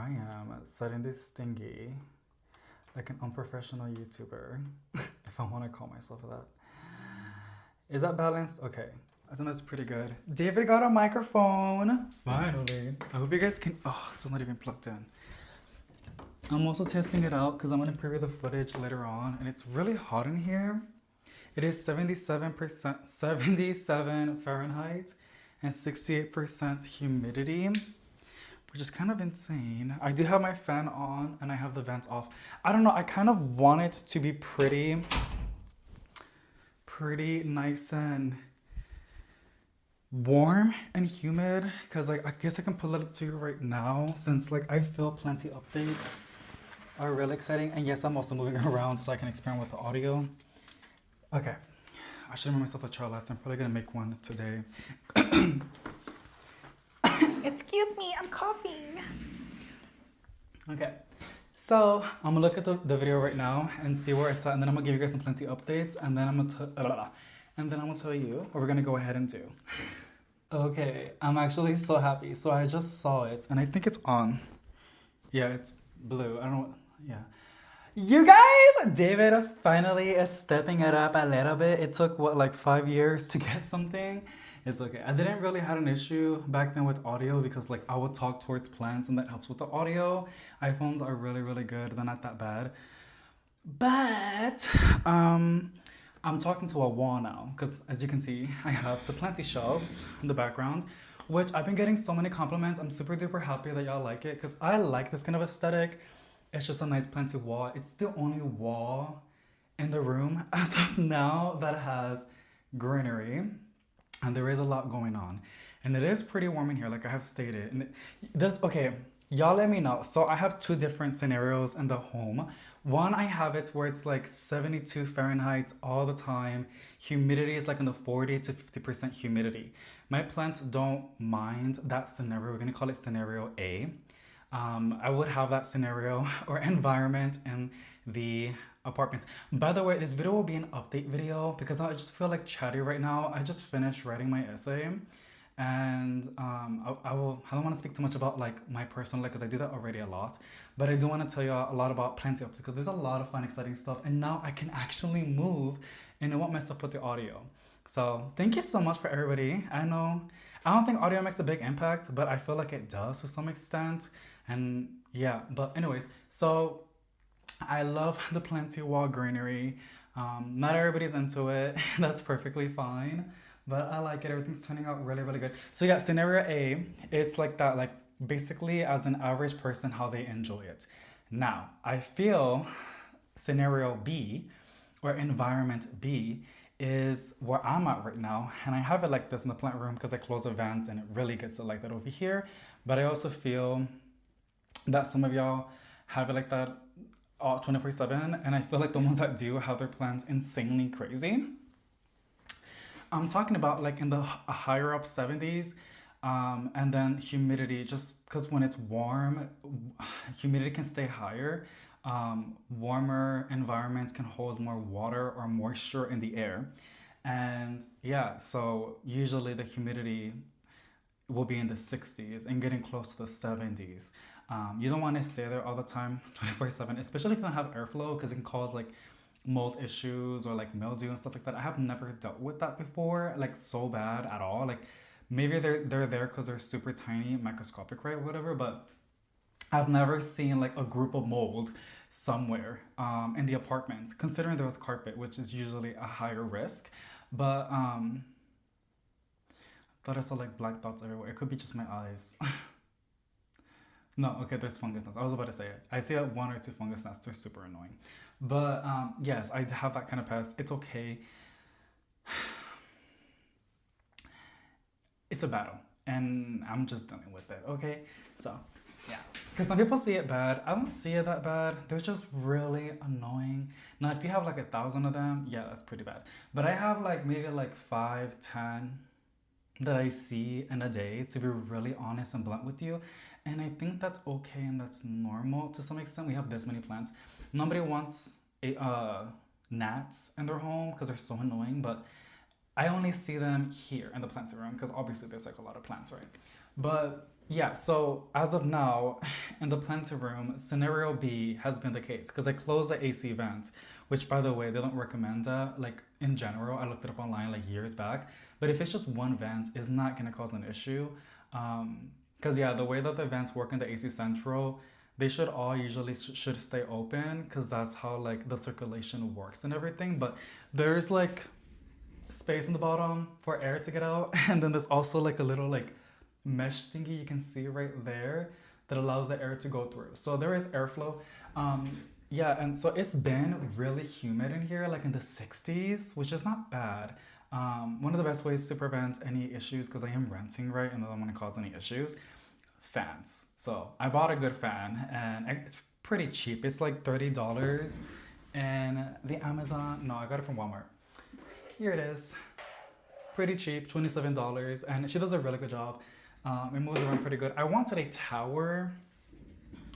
I am setting this stingy like an unprofessional YouTuber, if I want to call myself that. Is that balanced? Okay. I think that's pretty good. David got a microphone. Finally. I hope you guys can. Oh, this is not even plugged in. I'm also testing it out because I'm going to preview the footage later on. And it's really hot in here. It is 77%, 77 Fahrenheit and 68% humidity, which is kind of insane. I do have my fan on and I have the vent off. I don't know. I kind of want it to be pretty nice and warm and humid, because like I guess I can pull it up to you right now, since like I feel plenty updates are really exciting. And yes, I'm also moving around so I can experiment with the audio. Okay, I should make myself a chai latte. I'm probably gonna make one today. Excuse me, I'm coughing. Okay, so I'm gonna look at the video right now and see where it's at, and then I'm gonna give you guys some plenty updates, and then I'm gonna tell you what we're gonna go ahead and do. Okay, I'm actually so happy. So I just saw it, and I think it's on. Yeah, it's blue. I don't know. Yeah. You guys, David finally is stepping it up a little bit. It took what, like 5 years to get something. It's okay. I didn't really have an issue back then with audio because like I would talk towards plants and that helps with the audio. iPhones are really, really good. They're not that bad. But I'm talking to a wall now because as you can see, I have the planty shelves in the background, which I've been getting so many compliments. I'm super duper happy that y'all like it because I like this kind of aesthetic. It's just a nice planty wall. It's the only wall in the room as of now that has greenery, and there is a lot going on. And it is pretty warm in here, like I have stated. And okay, y'all let me know. So I have two different scenarios in the home. One, I have it where it's like 72 Fahrenheit all the time. Humidity is like in the 40 to 50% humidity. My plants don't mind that scenario. We're gonna call it scenario A. I would have that scenario or environment in the apartment. By the way, this video will be an update video because I just feel like chatty right now. I just finished writing my essay, and I don't want to speak too much about like my personal life because I do that already a lot, but I do want to tell you a lot about plenty of because there's a lot of fun, exciting stuff, and now I can actually move and it won't mess up with the audio. So thank you so much for everybody. I know I don't think audio makes a big impact, but I feel like it does to some extent. And yeah, but anyways, so I love the plenty wall greenery. Not everybody's into it. That's perfectly fine, but I like it. Everything's turning out really, really good. So yeah, scenario A, it's like that, like basically as an average person, how they enjoy it. Now, I feel scenario B or environment B is where I'm at right now. And I have it like this in the plant room because I close the vent and it really gets it like that over here. But I also feel that some of y'all have it like that 24/7, and I feel like the ones that do have their plants insanely crazy. I'm talking about like in the higher up 70s, and then humidity, just because when it's warm, humidity can stay higher. Warmer environments can hold more water or moisture in the air, and yeah, so usually the humidity will be in the 60s and getting close to the 70s. You don't want to stay there all the time 24/7, especially if you don't have airflow, because it can cause like mold issues or like mildew and stuff like that. I have never dealt with that before, like so bad at all. Like maybe they're there because they're super tiny, microscopic, right, whatever. But I've never seen like a group of mold somewhere in the apartment, considering there was carpet, which is usually a higher risk. But thought I saw like black dots everywhere. It could be just my eyes. No, okay, there's fungus gnats. I was about to say it. I see one or two fungus gnats. They're super annoying. But yes, I have that kind of pest. It's okay. It's a battle, and I'm just dealing with it, okay? So, yeah. Because some people see it bad. I don't see it that bad. They're just really annoying. Now, if you have like 1,000 of them, yeah, that's pretty bad. But I have like maybe like 5, 10 that I see in a day, to be really honest and blunt with you. And I think that's okay and that's normal to some extent. We have this many plants. Nobody wants gnats in their home because they're so annoying, but I only see them here in the plants room because obviously there's like a lot of plants, right? But Yeah, so as of now, in the planter room, scenario B has been the case because I closed the AC vent, which by the way, they don't recommend that. Like in general, I looked it up online like years back. But if it's just one vent, it's not gonna cause an issue. Because yeah, the way that the vents work in the AC central, they should all usually should stay open because that's how like the circulation works and everything. But there's like space in the bottom for air to get out, and then there's also like a little like mesh thingy you can see right there that allows the air to go through. So there is airflow. Yeah, and so it's been really humid in here, like in the 60s, which is not bad. One of the best ways to prevent any issues, because I am renting, right, and I don't want to cause any issues, fans. So I bought a good fan, and it's pretty cheap. It's like $30, and the Amazon. No, I got it from Walmart. Here it is, pretty cheap, $27, and she does a really good job. It moves around pretty good. I wanted a tower,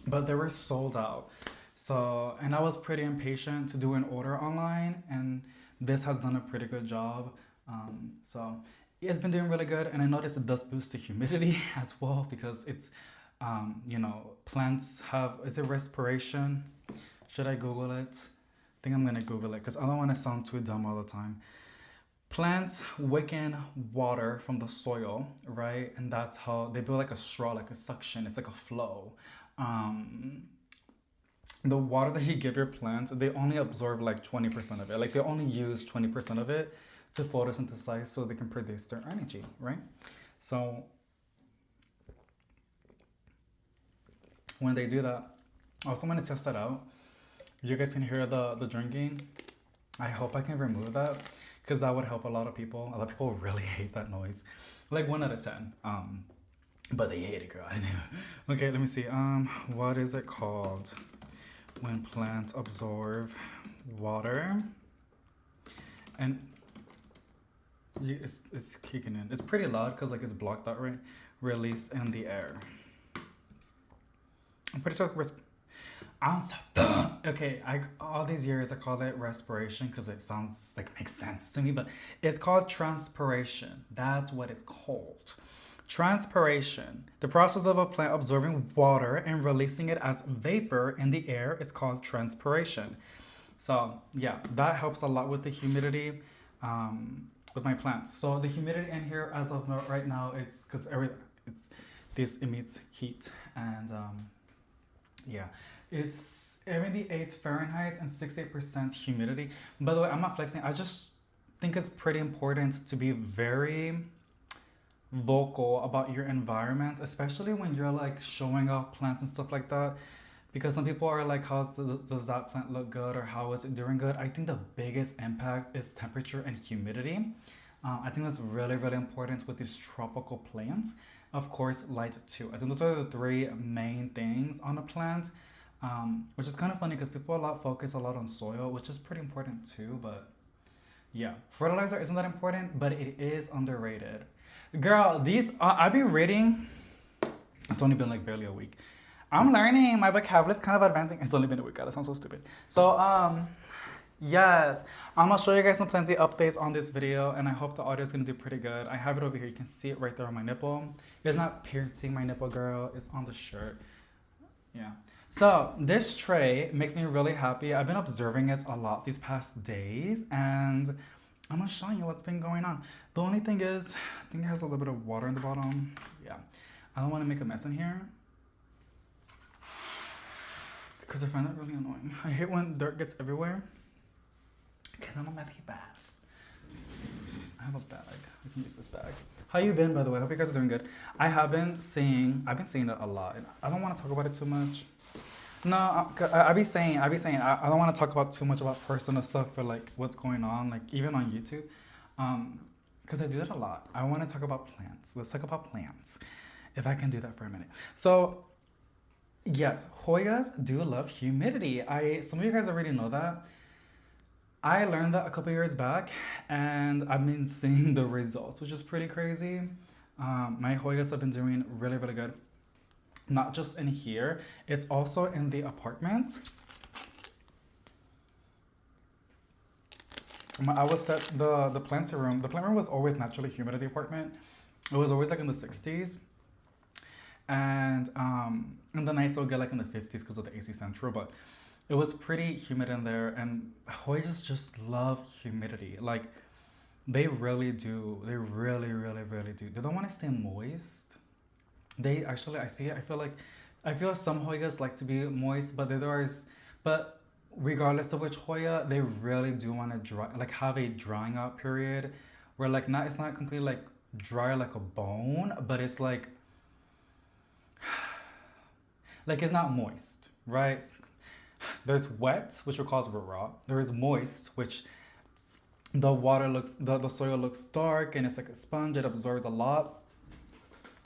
but they were sold out. So, and I was pretty impatient to do an order online, and this has done a pretty good job. So, it's been doing really good, and I noticed it does boost the humidity as well because it's, plants have, is it respiration? Should I Google it? I think I'm gonna Google it because I don't want to sound too dumb all the time. Plants wick in water from the soil, right? And that's how they build like a straw, like a suction. It's like a flow. Um, the water that you give your plants, they only absorb like 20% of it. Like they only use 20% of it to photosynthesize so they can produce their energy, right? So when they do that, I also want to test that out. You guys can hear the drinking. I hope I can remove that because that would help a lot of people. A lot of people really hate that noise. Like 1 out of 10. But they hate it, girl. I know. Okay, let me see. What is it called when plants absorb water? And it's kicking in. It's pretty loud because like it's blocked out, right? Released in the air. I'm pretty sure I'm so dumb. Okay, all these years I called it respiration because it sounds like it makes sense to me, but it's called transpiration. That's what it's called. Transpiration. The process of a plant absorbing water and releasing it as vapor in the air is called transpiration. So yeah, that helps a lot with the humidity with my plants. So the humidity in here as of right now is because this emits heat and yeah, it's 78 Fahrenheit and 68% humidity. By the way, I'm not flexing. I just think it's pretty important to be very vocal about your environment, especially when you're like showing off plants and stuff like that. Because some people are like, does that plant look good or how is it doing good? I think the biggest impact is temperature and humidity. I think that's really, really important with these tropical plants. Of course, light too. I think those are the three main things on a plant, which is kind of funny because people focus a lot on soil, which is pretty important too. But yeah, fertilizer isn't that important, but it is underrated. Girl, these I've been reading. It's only been like barely a week. I'm learning. My vocabulary is kind of advancing. It's only been a week. God, that sounds so stupid. So yes, I'm gonna show you guys some plenty updates on this video, and I hope the audio is gonna do pretty good. I have it over here. You can see it right there on my nipple. It's not piercing my nipple, girl. It's on the shirt. Yeah. So this tray makes me really happy. I've been observing it a lot these past days, and I'm gonna show you what's been going on. The only thing is, I think it has a little bit of water in the bottom. Yeah. I don't want to make a mess in here because I find that really annoying. I hate when dirt gets everywhere. Can I make a bath? I have a bag. I can use this bag. How you been, by the way? I hope you guys are doing good. I've been seeing it a lot. I don't want to talk about it too much. No, I be saying, I don't want to talk about too much about personal stuff for like what's going on, like even on YouTube, because I do that a lot. I want to talk about plants. Let's talk about plants, if I can do that for a minute. So, yes, Hoyas do love humidity. Some of you guys already know that. I learned that a couple years back, and I've been seeing the results, which is pretty crazy. My Hoyas have been doing really, really good. Not just in here, it's also in the apartment. I was at the plant room. The plant room was always naturally humid at the apartment. It was always like in the 60s. And in the nights it'll get like in the 50s because of the AC Central, but it was pretty humid in there. And Hoyas just love humidity. Like they really do. They really, really, really do. They don't want to stay moist. They actually, I see it. I feel some Hoyas like to be moist, but there is, but regardless of which Hoya, they really do want to dry, like have a drying out period, where like not, it's not completely like dry like a bone, but it's like it's not moist, right? There's wet, which we call raw. There is moist, which the soil looks dark and it's like a sponge. It absorbs a lot.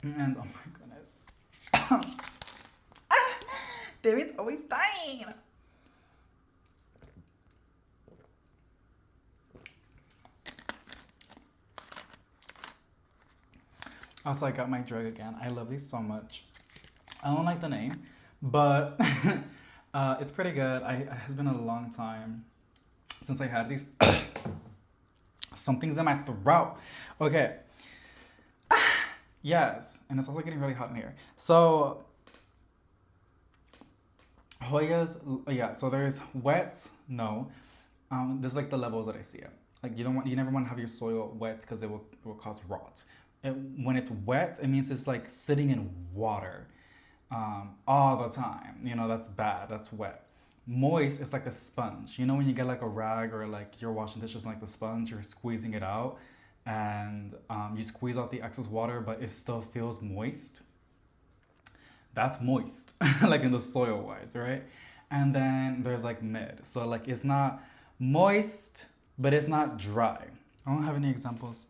And oh my goodness, David's always dying. Also, I got my drug again. I love these so much. I don't like the name, but it's pretty good. It has been a long time since I had these. Something's in my throat. Okay. Yes, and it's also getting really hot in here. So Hoyas, yeah. So there's wet. No, this is like the levels that I see it. Like you never want to have your soil wet because it will cause rot. When it's wet, it means it's like sitting in water all the time. That's bad. That's wet. Moist is like a sponge. When you get like a rag or like you're washing dishes and like the sponge, you're squeezing it out and you squeeze out the excess water, but it still feels moist. That's moist, like in the soil wise, right? And then there's like mid. So like it's not moist, but it's not dry. I don't have any examples.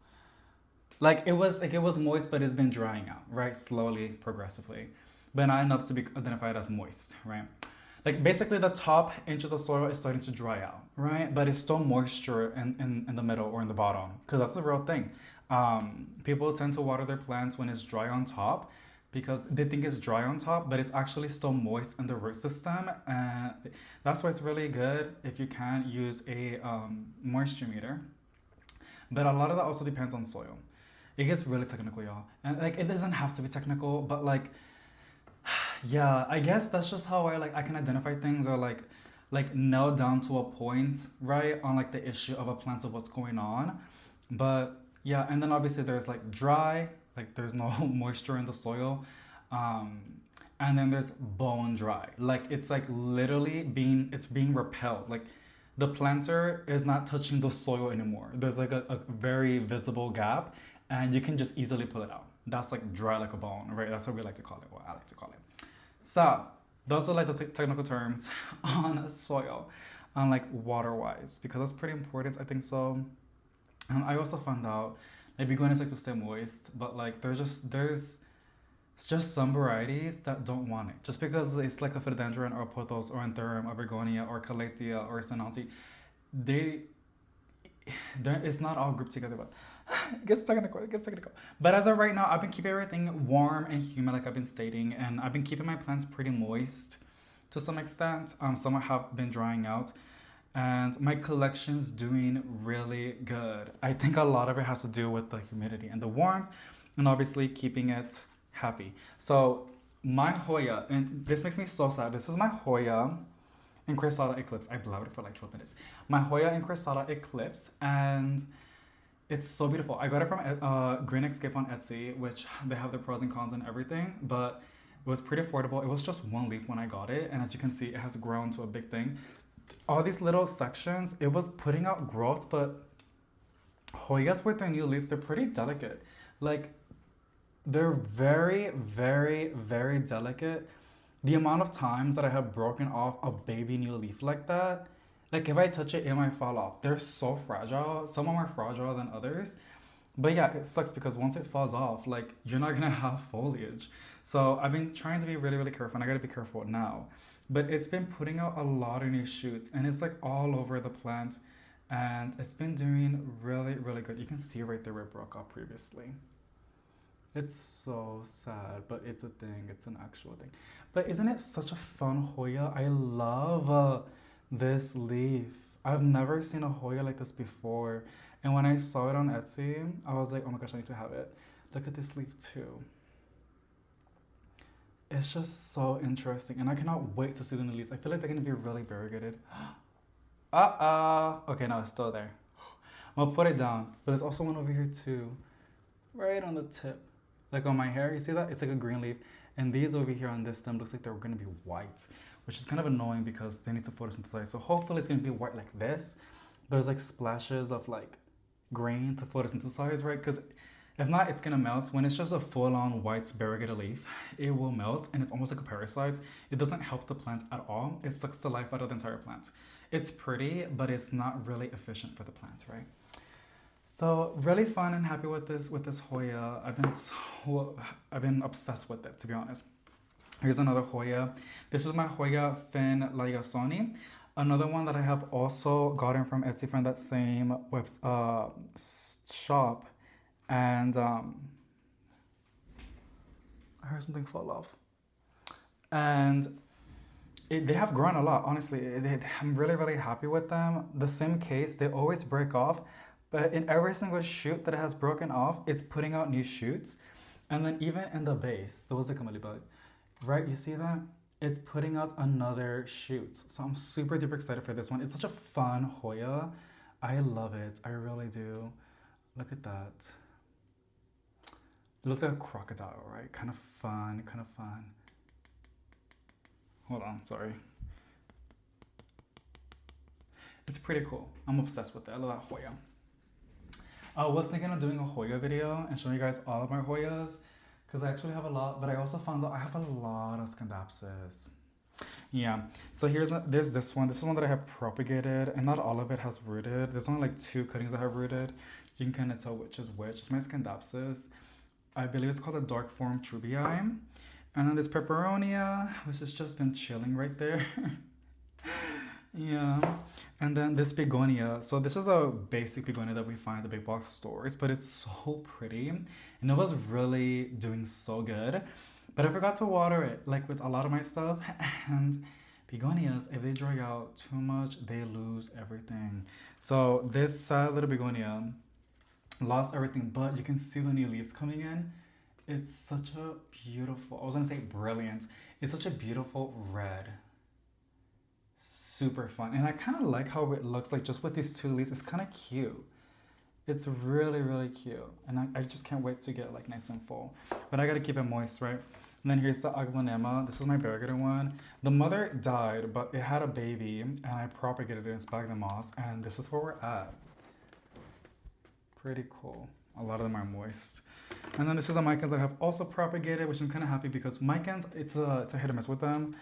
Like it was moist, but it's been drying out, right? Slowly, progressively, but not enough to be identified as moist, right? Like basically the top inch of the soil is starting to dry out, right? But it's still moisture in the middle or in the bottom, because that's the real thing. People tend to water their plants when it's dry on top because they think it's dry on top, but it's actually still moist in the root system. And that's why it's really good if you can use a moisture meter. But a lot of that also depends on soil. It gets really technical, y'all. And like it doesn't have to be technical, but like yeah, I guess that's just how I can identify things or like nail down to a point, right? On like the issue of a plant of what's going on. But yeah, and then obviously there's like dry, like there's no moisture in the soil. Um and then there's bone dry. Like it's like literally being repelled. Like the planter is not touching the soil anymore. There's like a very visible gap and you can just easily pull it out. That's like dry like a bone, right? That's what we like to call it, what I like to call it. So those are like the technical terms on soil, on like water wise, because that's pretty important, I think so. And I also found out like begonias like to stay moist, but like there's it's just some varieties that don't want it. Just because it's like a philodendron or pothos or anthurium or begonia or calathea or senalti, they it's not all grouped together, but it gets technical. It gets technical. But as of right now, I've been keeping everything warm and humid, like I've been stating, and I've been keeping my plants pretty moist to some extent. Some have been drying out, and my collection's doing really good. I think a lot of it has to do with the humidity and the warmth, and obviously keeping it happy. So my Hoya, and this makes me so sad. This is my Hoya in Cressada Eclipse. I blabbed it for like 12 minutes. My Hoya in Cressada Eclipse, and it's so beautiful. I got it from Green Escape on Etsy, which they have the pros and cons and everything, but it was pretty affordable. It was just one leaf when I got it, and as you can see, it has grown to a big thing. All these little sections, it was putting out growth, but Hoyas with their new leaves, they're pretty delicate. Like, they're very, very, very delicate. The amount of times that I have broken off a baby new leaf like that, like if I touch it, it might fall off. They're so fragile. Some are more fragile than others. But yeah, it sucks because once it falls off, like you're not gonna have foliage. So I've been trying to be really, really careful, and I gotta be careful now. But it's been putting out a lot of new shoots, and it's like all over the plant, and it's been doing really, really good. You can see right there where it broke off previously. It's so sad, but it's a thing. It's an actual thing. But isn't it such a fun Hoya? I love this leaf. I've never seen a Hoya like this before. And when I saw it on Etsy, I was like, oh my gosh, I need to have it. Look at this leaf too. It's just so interesting, and I cannot wait to see the new leaves. I feel like they're gonna be really variegated. Okay, no, it's still there. I'm gonna put it down, but there's also one over here too, right on the tip, like on my hair. You see that? It's like a green leaf, and these over here on this stem looks like they're gonna be white, which is kind of annoying because they need to photosynthesize. So hopefully it's gonna be white like this. There's like splashes of like green to photosynthesize, right? Because if not, it's gonna melt. When it's just a full-on white variegated leaf, it will melt, and it's almost like a parasite. It doesn't help the plant at all. It sucks the life out of the entire plant. It's pretty, but it's not really efficient for the plant, right? So really fun and happy with this Hoya. I've been obsessed with it, to be honest. Here's another Hoya. This is my Hoya Fin Layasoni. Another one that I have also gotten from Etsy from that same shop. And I heard something fall off. And they have grown a lot, honestly. I'm really, really happy with them. The same case, they always break off. But in every single shoot that it has broken off, it's putting out new shoots. And then even in the base, there was a camellia bug, right? You see that? It's putting out another shoot. So I'm super duper excited for this one. It's such a fun Hoya. I love it. I really do. Look at that. It looks like a crocodile, right? Kind of fun, kind of fun. Hold on, sorry. It's pretty cool. I'm obsessed with it. I love that Hoya. I was thinking of doing a Hoya video and showing you guys all of my Hoyas because I actually have a lot, but I also found out I have a lot of Scandapsus. Yeah, so here's this one. This is one that I have propagated, and not all of it has rooted. There's only like 2 cuttings that have rooted. You can kind of tell which is which. It's my Scandapsus. I believe it's called a dark form Trubii. And then this Peperonia, which has just been chilling right there. Yeah. And then this begonia. So this is a basic begonia that we find at the big box stores, but it's so pretty. And it was really doing so good. But I forgot to water it, like with a lot of my stuff. And begonias, if they dry out too much, they lose everything. So this sad little begonia lost everything, but you can see the new leaves coming in. It's such a beautiful, I was gonna say brilliant. It's such a beautiful red. Super fun. And I kind of like how it looks like just with these 2 leaves. It's kind of cute. It's really, really cute. And I just can't wait to get like nice and full. But I gotta keep it moist, right? And then here's the Aglaonema. This is my variegated one. The mother died, but it had a baby, and I propagated it in sphagnum moss, and this is where we're at. Pretty cool. A lot of them are moist. And then this is the Micans that I have also propagated, which I'm kind of happy because Micans, it's a hit or miss with them.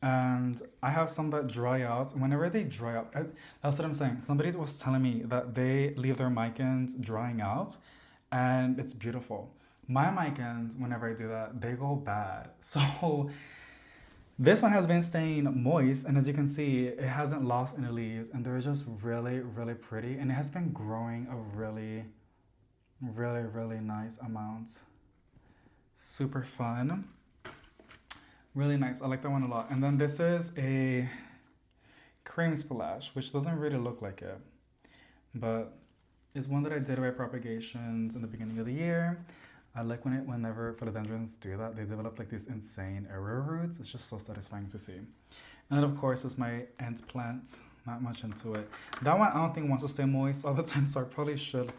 And I have some that dry out. Whenever they dry out, that's what I'm saying. Somebody was telling me that they leave their Micans drying out, and it's beautiful. My Micans, whenever I do that, they go bad. So this one has been staying moist, and as you can see, it hasn't lost any leaves, and they're just really, really pretty. And it has been growing a really, really, really nice amount. Super fun. Really nice. I like that one a lot. And then this is a cream splash, which doesn't really look like it, but it's one that I did by propagations in the beginning of the year. I like whenever philodendrons do that, they develop like these insane arrow roots. It's just so satisfying to see. And then of course is my ant plant. Not much into it. That one I don't think wants to stay moist all the time, so I probably should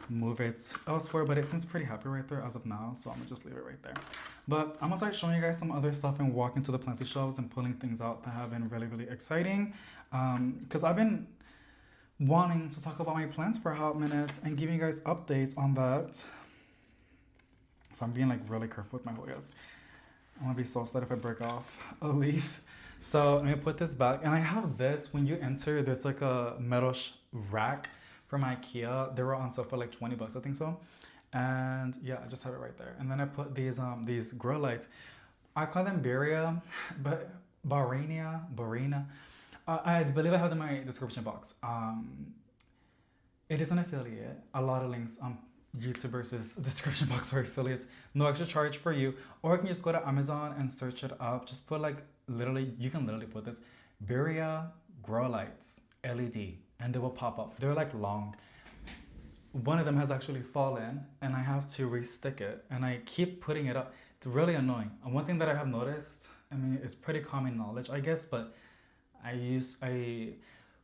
move it elsewhere, but it seems pretty happy right there as of now, so I'm gonna just leave it right there. But I'm gonna start showing you guys some other stuff and walk into the planter shelves and pulling things out that have been really, really exciting, because I've been wanting to talk about my plants for a hot minute and giving you guys updates on that. So I'm being like really careful with my Hoyas. I'm gonna be so sad if I break off a leaf. So let me put this back, and I have this. When you enter, there's like a metal rack from IKEA. They were on sale for like 20 bucks, I think so. And yeah, I just have it right there. And then I put these grow lights. I call them Beria, but Barina. I believe I have them in my description box. It is an affiliate. A lot of links on YouTubers' description box for affiliates. No extra charge for you. Or you can just go to Amazon and search it up. Just put like you can literally put this Beria grow lights LED, and they will pop up. They're like long. One of them has actually fallen, and I have to re-stick it, and I keep putting it up. It's really annoying. And one thing that I have noticed, I mean, it's pretty common knowledge, I guess, but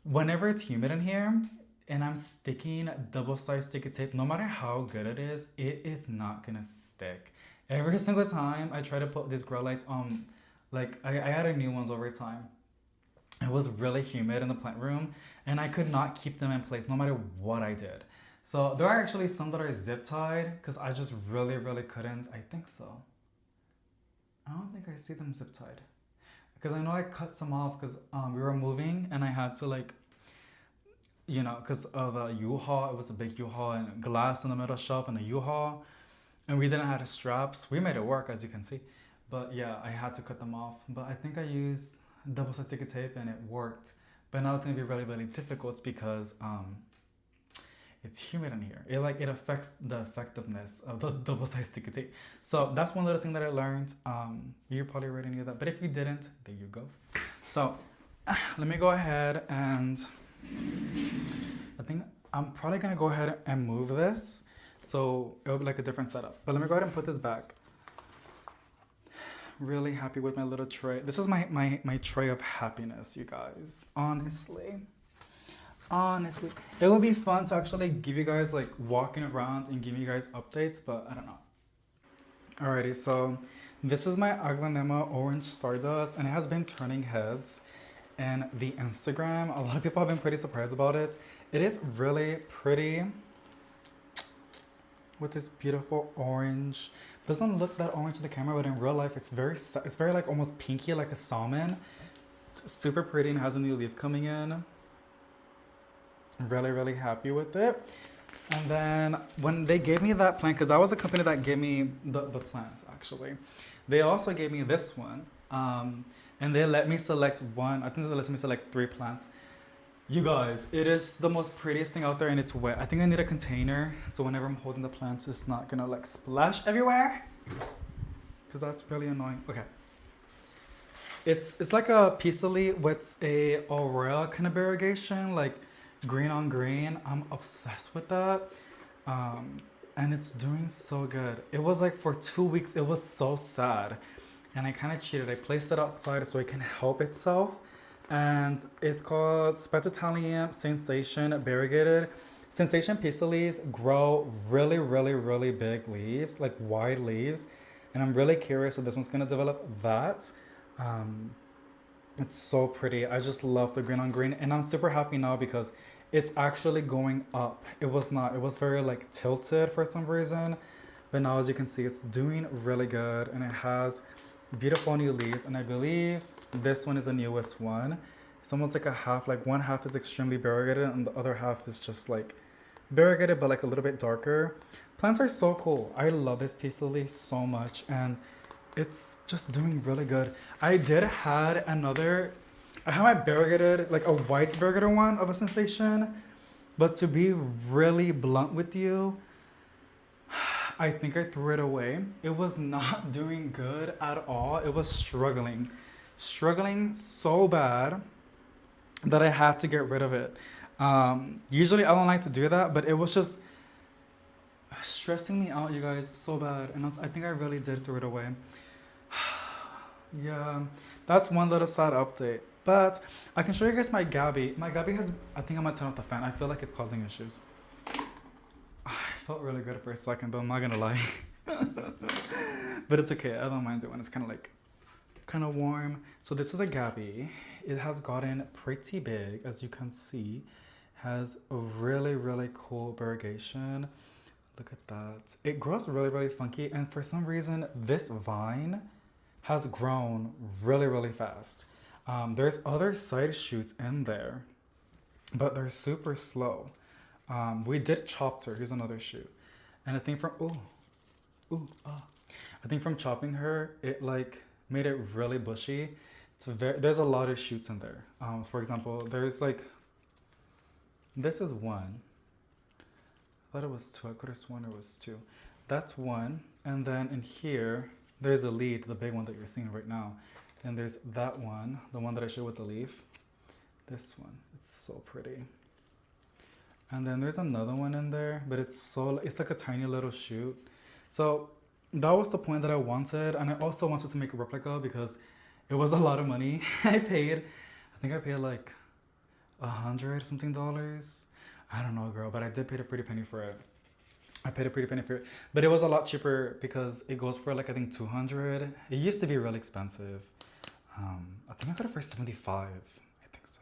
whenever it's humid in here and I'm sticking double-sized sticky tape, no matter how good it is not gonna stick. Every single time I try to put these grow lights on, like I added new ones over time. It was really humid in the plant room and I could not keep them in place no matter what I did. So there are actually some that are zip tied because I just really, really couldn't. I think so. I don't think I see them zip tied because I know I cut some off because we were moving and I had to like, you know, because of a U-Haul. It was a big U-Haul and glass in the middle shelf and a U-Haul. And we didn't have the straps. We made it work, as you can see. But yeah, I had to cut them off. But I think I used double-sided sticky tape and it worked. But now it's gonna be really, really difficult because it's humid in here. It affects the effectiveness of the double-sided sticky tape. So that's one little thing that I learned. You probably already knew that. But if you didn't, there you go. So let me go ahead and I think I'm probably gonna go ahead and move this. So it'll be like a different setup. But let me go ahead and put this back. Really happy with my little tray. This is my tray of happiness, you guys. Honestly. It would be fun to actually give you guys like walking around and giving you guys updates, but I don't know. Alrighty, so this is my Aglanema Orange Stardust and it has been turning heads. And the Instagram, a lot of people have been pretty surprised about it. It is really pretty with this beautiful orange. Doesn't look that orange in the camera, but in real life, it's very like almost pinky, like a salmon. Super pretty and has a new leaf coming in. Really, really happy with it. And then when they gave me that plant, because that was a company that gave me the plants actually. They also gave me this one. And they let me select one. I think they let me select 3 plants. You guys, it is the most prettiest thing out there and it's wet. I think I need a container so whenever I'm holding the plants, it's not gonna like splash everywhere. Because that's really annoying. Okay. It's like a Piscely with a Aurora kind of variegation, like green on green. I'm obsessed with that. And it's doing so good. It was like for 2 weeks, it was so sad. And I kind of cheated. I placed it outside so it can help itself. And it's called Spetitalium Sensation Variegated. Sensation Piscelles grow really, really, really big leaves, like wide leaves. And I'm really curious if this one's gonna develop that. It's so pretty. I just love the green on green. And I'm super happy now because it's actually going up. It was not, it was very like tilted for some reason. But now as you can see, it's doing really good and it has beautiful new leaves. And I believe this one is the newest one. It's almost like a half, like one half is extremely variegated and the other half is just like variegated but like a little bit darker. Plants are so cool. I love this piece of leaf so much and it's just doing really good. I had my variegated, like a white variegated one of a Sensation, but to be really blunt with you, I think I threw it away. It was not doing good at all. It was struggling so bad that I had to get rid of it. Usually I don't like to do that, but it was just stressing me out, you guys, so bad. And I think I really did throw it away. Yeah, that's one little sad update. But I can show you guys my Gabby. My Gabby has, I think I'm gonna turn off the fan. I feel like it's causing issues. I felt really good for a second, though, I'm not gonna lie. But it's okay, I don't mind it when it's kind of warm. So this is a Gabby. It has gotten pretty big, as you can see. Has a really, really cool variegation. Look at that. It grows really, really funky. And for some reason, this vine has grown really, really fast. There's other side shoots in there, but they're super slow. We did chop her. Here's another shoot. And I think I think from chopping her, it like made it really bushy. There's a lot of shoots in there. For example, there's like, this is one. I thought it was 2. I could have sworn it was 2. That's one. And then in here, there's a lead, the big one that you're seeing right now. And there's that one, the one that I showed with the leaf. This one, it's so pretty. And then there's another one in there, but it's like a tiny little shoot. So that was the point that I wanted, and I also wanted to make a replica because it was a lot of money. I think I paid like $100 something. I don't know, girl, but I did pay a pretty penny for it. I paid a pretty penny for it, but it was a lot cheaper because it goes for like I think 200. It used to be really expensive. I think I got it for 75. I think so.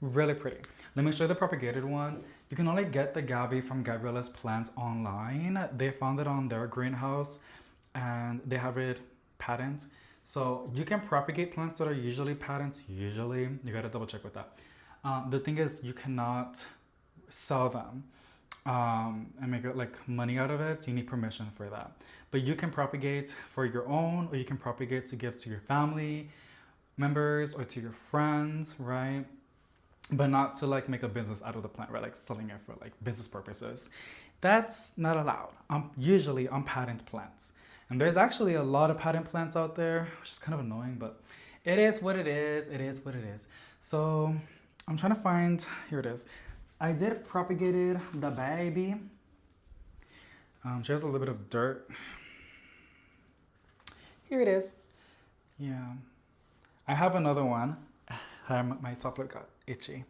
Really pretty. Let me show you the propagated one. You can only get the Gabby from Gabriella's plants online. They found it on their greenhouse and they have it patent. So you can propagate plants that are usually patent. Usually, you gotta double check with that. The thing is, you cannot sell them and make like money out of it. You need permission for that. But you can propagate for your own, or you can propagate to give to your family members or to your friends, right? But not to like make a business out of the plant, right? Like selling it for like business purposes. That's not allowed. Usually on patent plants. And there's actually a lot of patent plants out there, which is kind of annoying, but it is what it is. It is what it is. So I'm trying to find, here it is. I did propagated the baby. She has a little bit of dirt. Here it is. Yeah. I have another one. My top lip got itchy.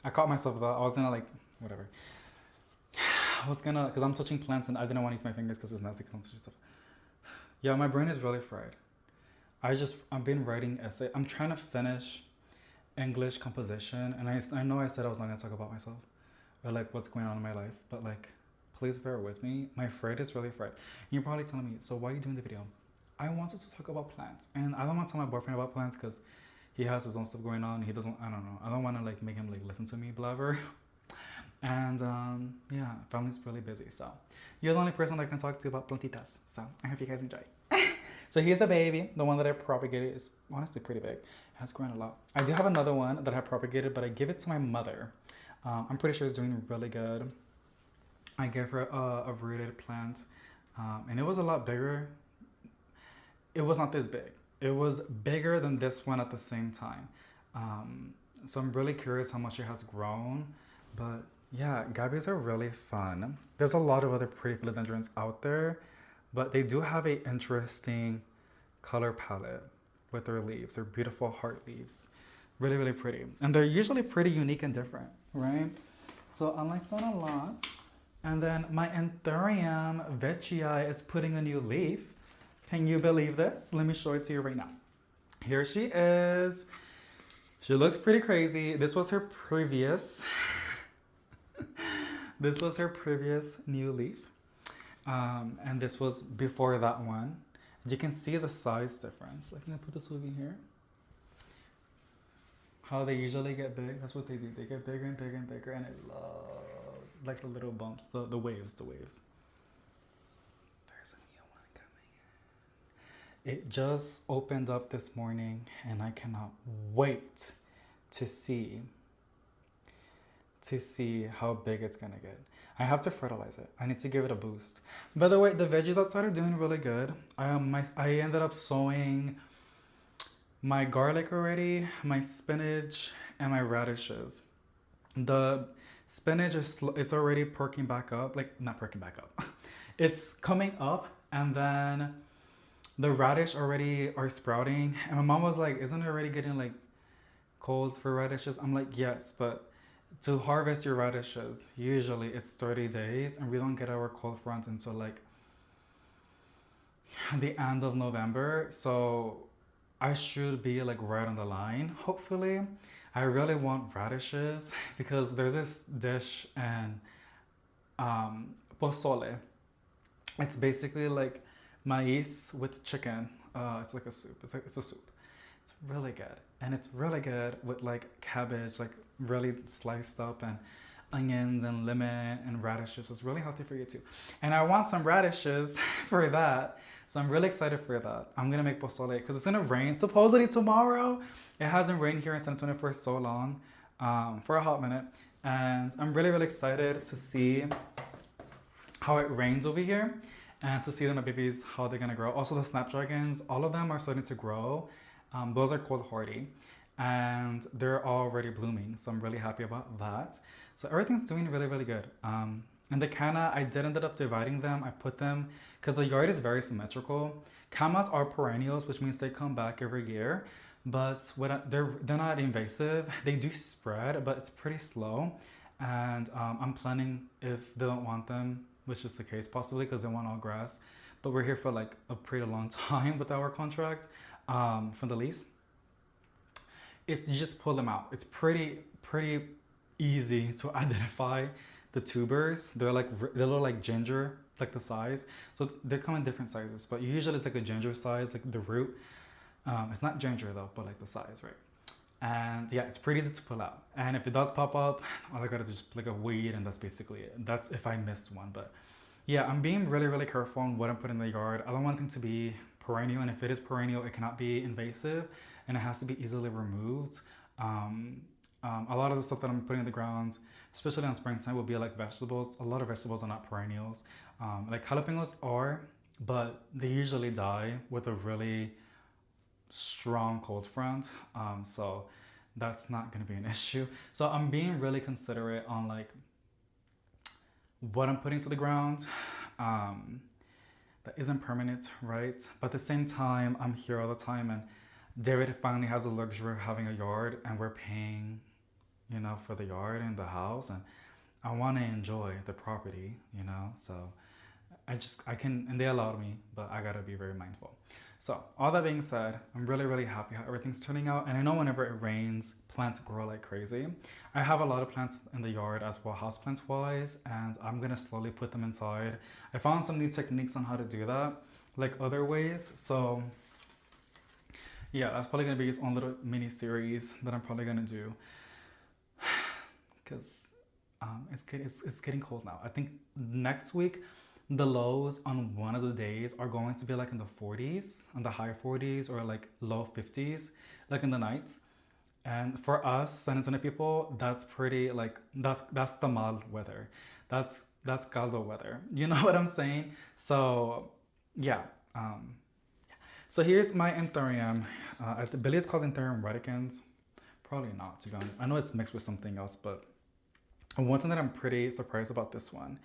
I caught myself though. I was gonna like, whatever. I was gonna, cause I'm touching plants and I didn't want to use my fingers because it's nasty to touch stuff. Yeah, my brain is really fried. I've been writing essay. I'm trying to finish English composition, and I know I said I was not gonna talk about myself or like what's going on in my life, but like, please bear with me. My fright is really fried. And you're probably telling me, so why are you doing the video? I wanted to talk about plants, and I don't want to tell my boyfriend about plants because he has his own stuff going on. He doesn't. I don't know. I don't want to like make him like listen to me blabber. And yeah, family's really busy, so you're the only person I can talk to about plantitas. So I hope you guys enjoy. So here's the baby. The one that I propagated is honestly pretty big. It has grown a lot. I do have another one that I propagated, but I give it to my mother. I'm pretty sure it's doing really good. I gave her a rooted plant, and it was a lot bigger. It was not this big. It was bigger than this one at the same time. So I'm really curious how much it has grown. But yeah, Gabbies are really fun. There's a lot of other pretty philodendrons out there, but they do have a interesting color palette with their leaves. They're beautiful heart leaves. Really, really pretty. And they're usually pretty unique and different, right? So I like that a lot. And then my Anthurium veitchii is putting a new leaf. Can you believe this? Let me show it to you right now. Here she is. She looks pretty crazy. This was her previous this was her previous new leaf. And this was before that one. You can see the size difference. Like, I'm gonna put this over here. How they usually get big, that's what they do. They get bigger and bigger and bigger, and I love like the little bumps, the waves. There's a new one coming in. It just opened up this morning, and I cannot wait to see how big it's gonna get. I have to fertilize it. I need to give it a boost. By the way, the veggies outside are doing really good. I ended up sowing my garlic already, my spinach, and my radishes. The spinach it's already perking back up. Like, not perking back up. It's coming up, and then the radish already are sprouting. And my mom was like, isn't it already getting like cold for radishes? I'm like, yes, but to harvest your radishes, usually it's 30 days, and we don't get our cold front until like the end of November. So I should be like right on the line, hopefully. I really want radishes because there's this dish and pozole. It's basically like maize with chicken. It's like a soup. It's a soup. It's really good. And it's really good with like cabbage, like really sliced up, and onions and lemon and radishes. It's really healthy for you too. And I want some radishes for that. So I'm really excited for that. I'm gonna make pozole because it's gonna rain supposedly tomorrow. It hasn't rained here in San Antonio for so long, for a hot minute. And I'm really, really excited to see how it rains over here and to see my babies, how they're gonna grow. Also the snapdragons, all of them are starting to grow. Those are cold hardy, and they're already blooming. So I'm really happy about that. So everything's doing really, really good. And the canna, I did ended up dividing them. I put them, because the yard is very symmetrical. Camas are perennials, which means they come back every year. But they're not invasive. They do spread, but it's pretty slow. And I'm planning, if they don't want them, which is the case possibly because they want all grass. But we're here for like a pretty long time with our contract for the lease. It's, you just pull them out. It's pretty easy to identify the tubers. They look like ginger, like the size. So they come in different sizes, but usually it's like a ginger size, like the root. It's not ginger though, but like the size, right? And yeah, it's pretty easy to pull out. And if it does pop up, all I gotta do is just like a weed, and that's basically it. That's if I missed one. But yeah, I'm being really careful on what I'm putting in the yard. I don't want anything to be perennial, and if it is perennial, it cannot be invasive, and it has to be easily removed. A lot of the stuff that I'm putting in the ground, especially in springtime, will be like vegetables. A lot of vegetables are not perennials. Like jalapenos are, but they usually die with a really strong cold front. So that's not going to be an issue. So I'm being really considerate on like what I'm putting to the ground. That isn't permanent, right? But at the same time, I'm here all the time, and David finally has the luxury of having a yard, and we're paying, you know, for the yard and the house, and I want to enjoy the property, you know. So I can, and they allowed me, but I gotta be very mindful. So all that being said, I'm really happy how everything's turning out. And I know whenever it rains, plants grow like crazy. I have a lot of plants in the yard as well, houseplants wise, and I'm gonna slowly put them inside. I found some new techniques on how to do that, like other ways. So yeah, that's probably gonna be its own little mini series that I'm probably gonna do, because it's getting cold now. I think next week the lows on one of the days are going to be like in the 40s, on the high 40s or like low 50s, like in the nights. And for us San Antonio people, that's pretty like that's the mal weather. That's caldo weather. You know what I'm saying? So yeah. So here's my Anthurium. I believe it's called Anthurium reticens. Probably not, to be honest. I know it's mixed with something else, but one thing that I'm pretty surprised about this one,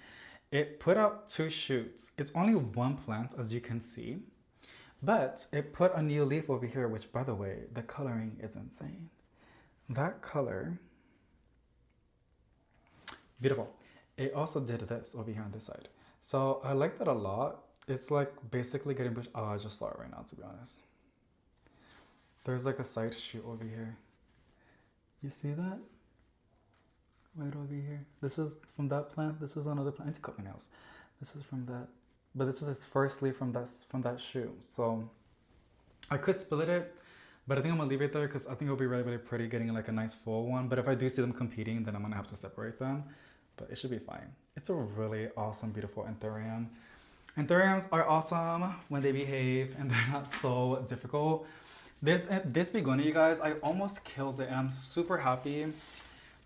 it put out 2 shoots. It's only one plant, as you can see, but it put a new leaf over here, which, by the way, the coloring is insane. That color, beautiful. It also did this over here on this side. So I like that a lot. It's like basically getting bush. Oh, I just saw it right now, to be honest. There's like a side shoot over here. You see that? Right over here. This is from that plant. This is another plant. I need to cut my nails. This is from that, but this is its first leaf from that shoe. So I could split it, but I think I'm gonna leave it there because I think it'll be really pretty getting like a nice full one. But if I do see them competing, then I'm gonna have to separate them. But it should be fine. It's a really awesome, beautiful Anthurium. Anthuriums are awesome when they behave and they're not so difficult. This begonia, you guys, I almost killed it, and I'm super happy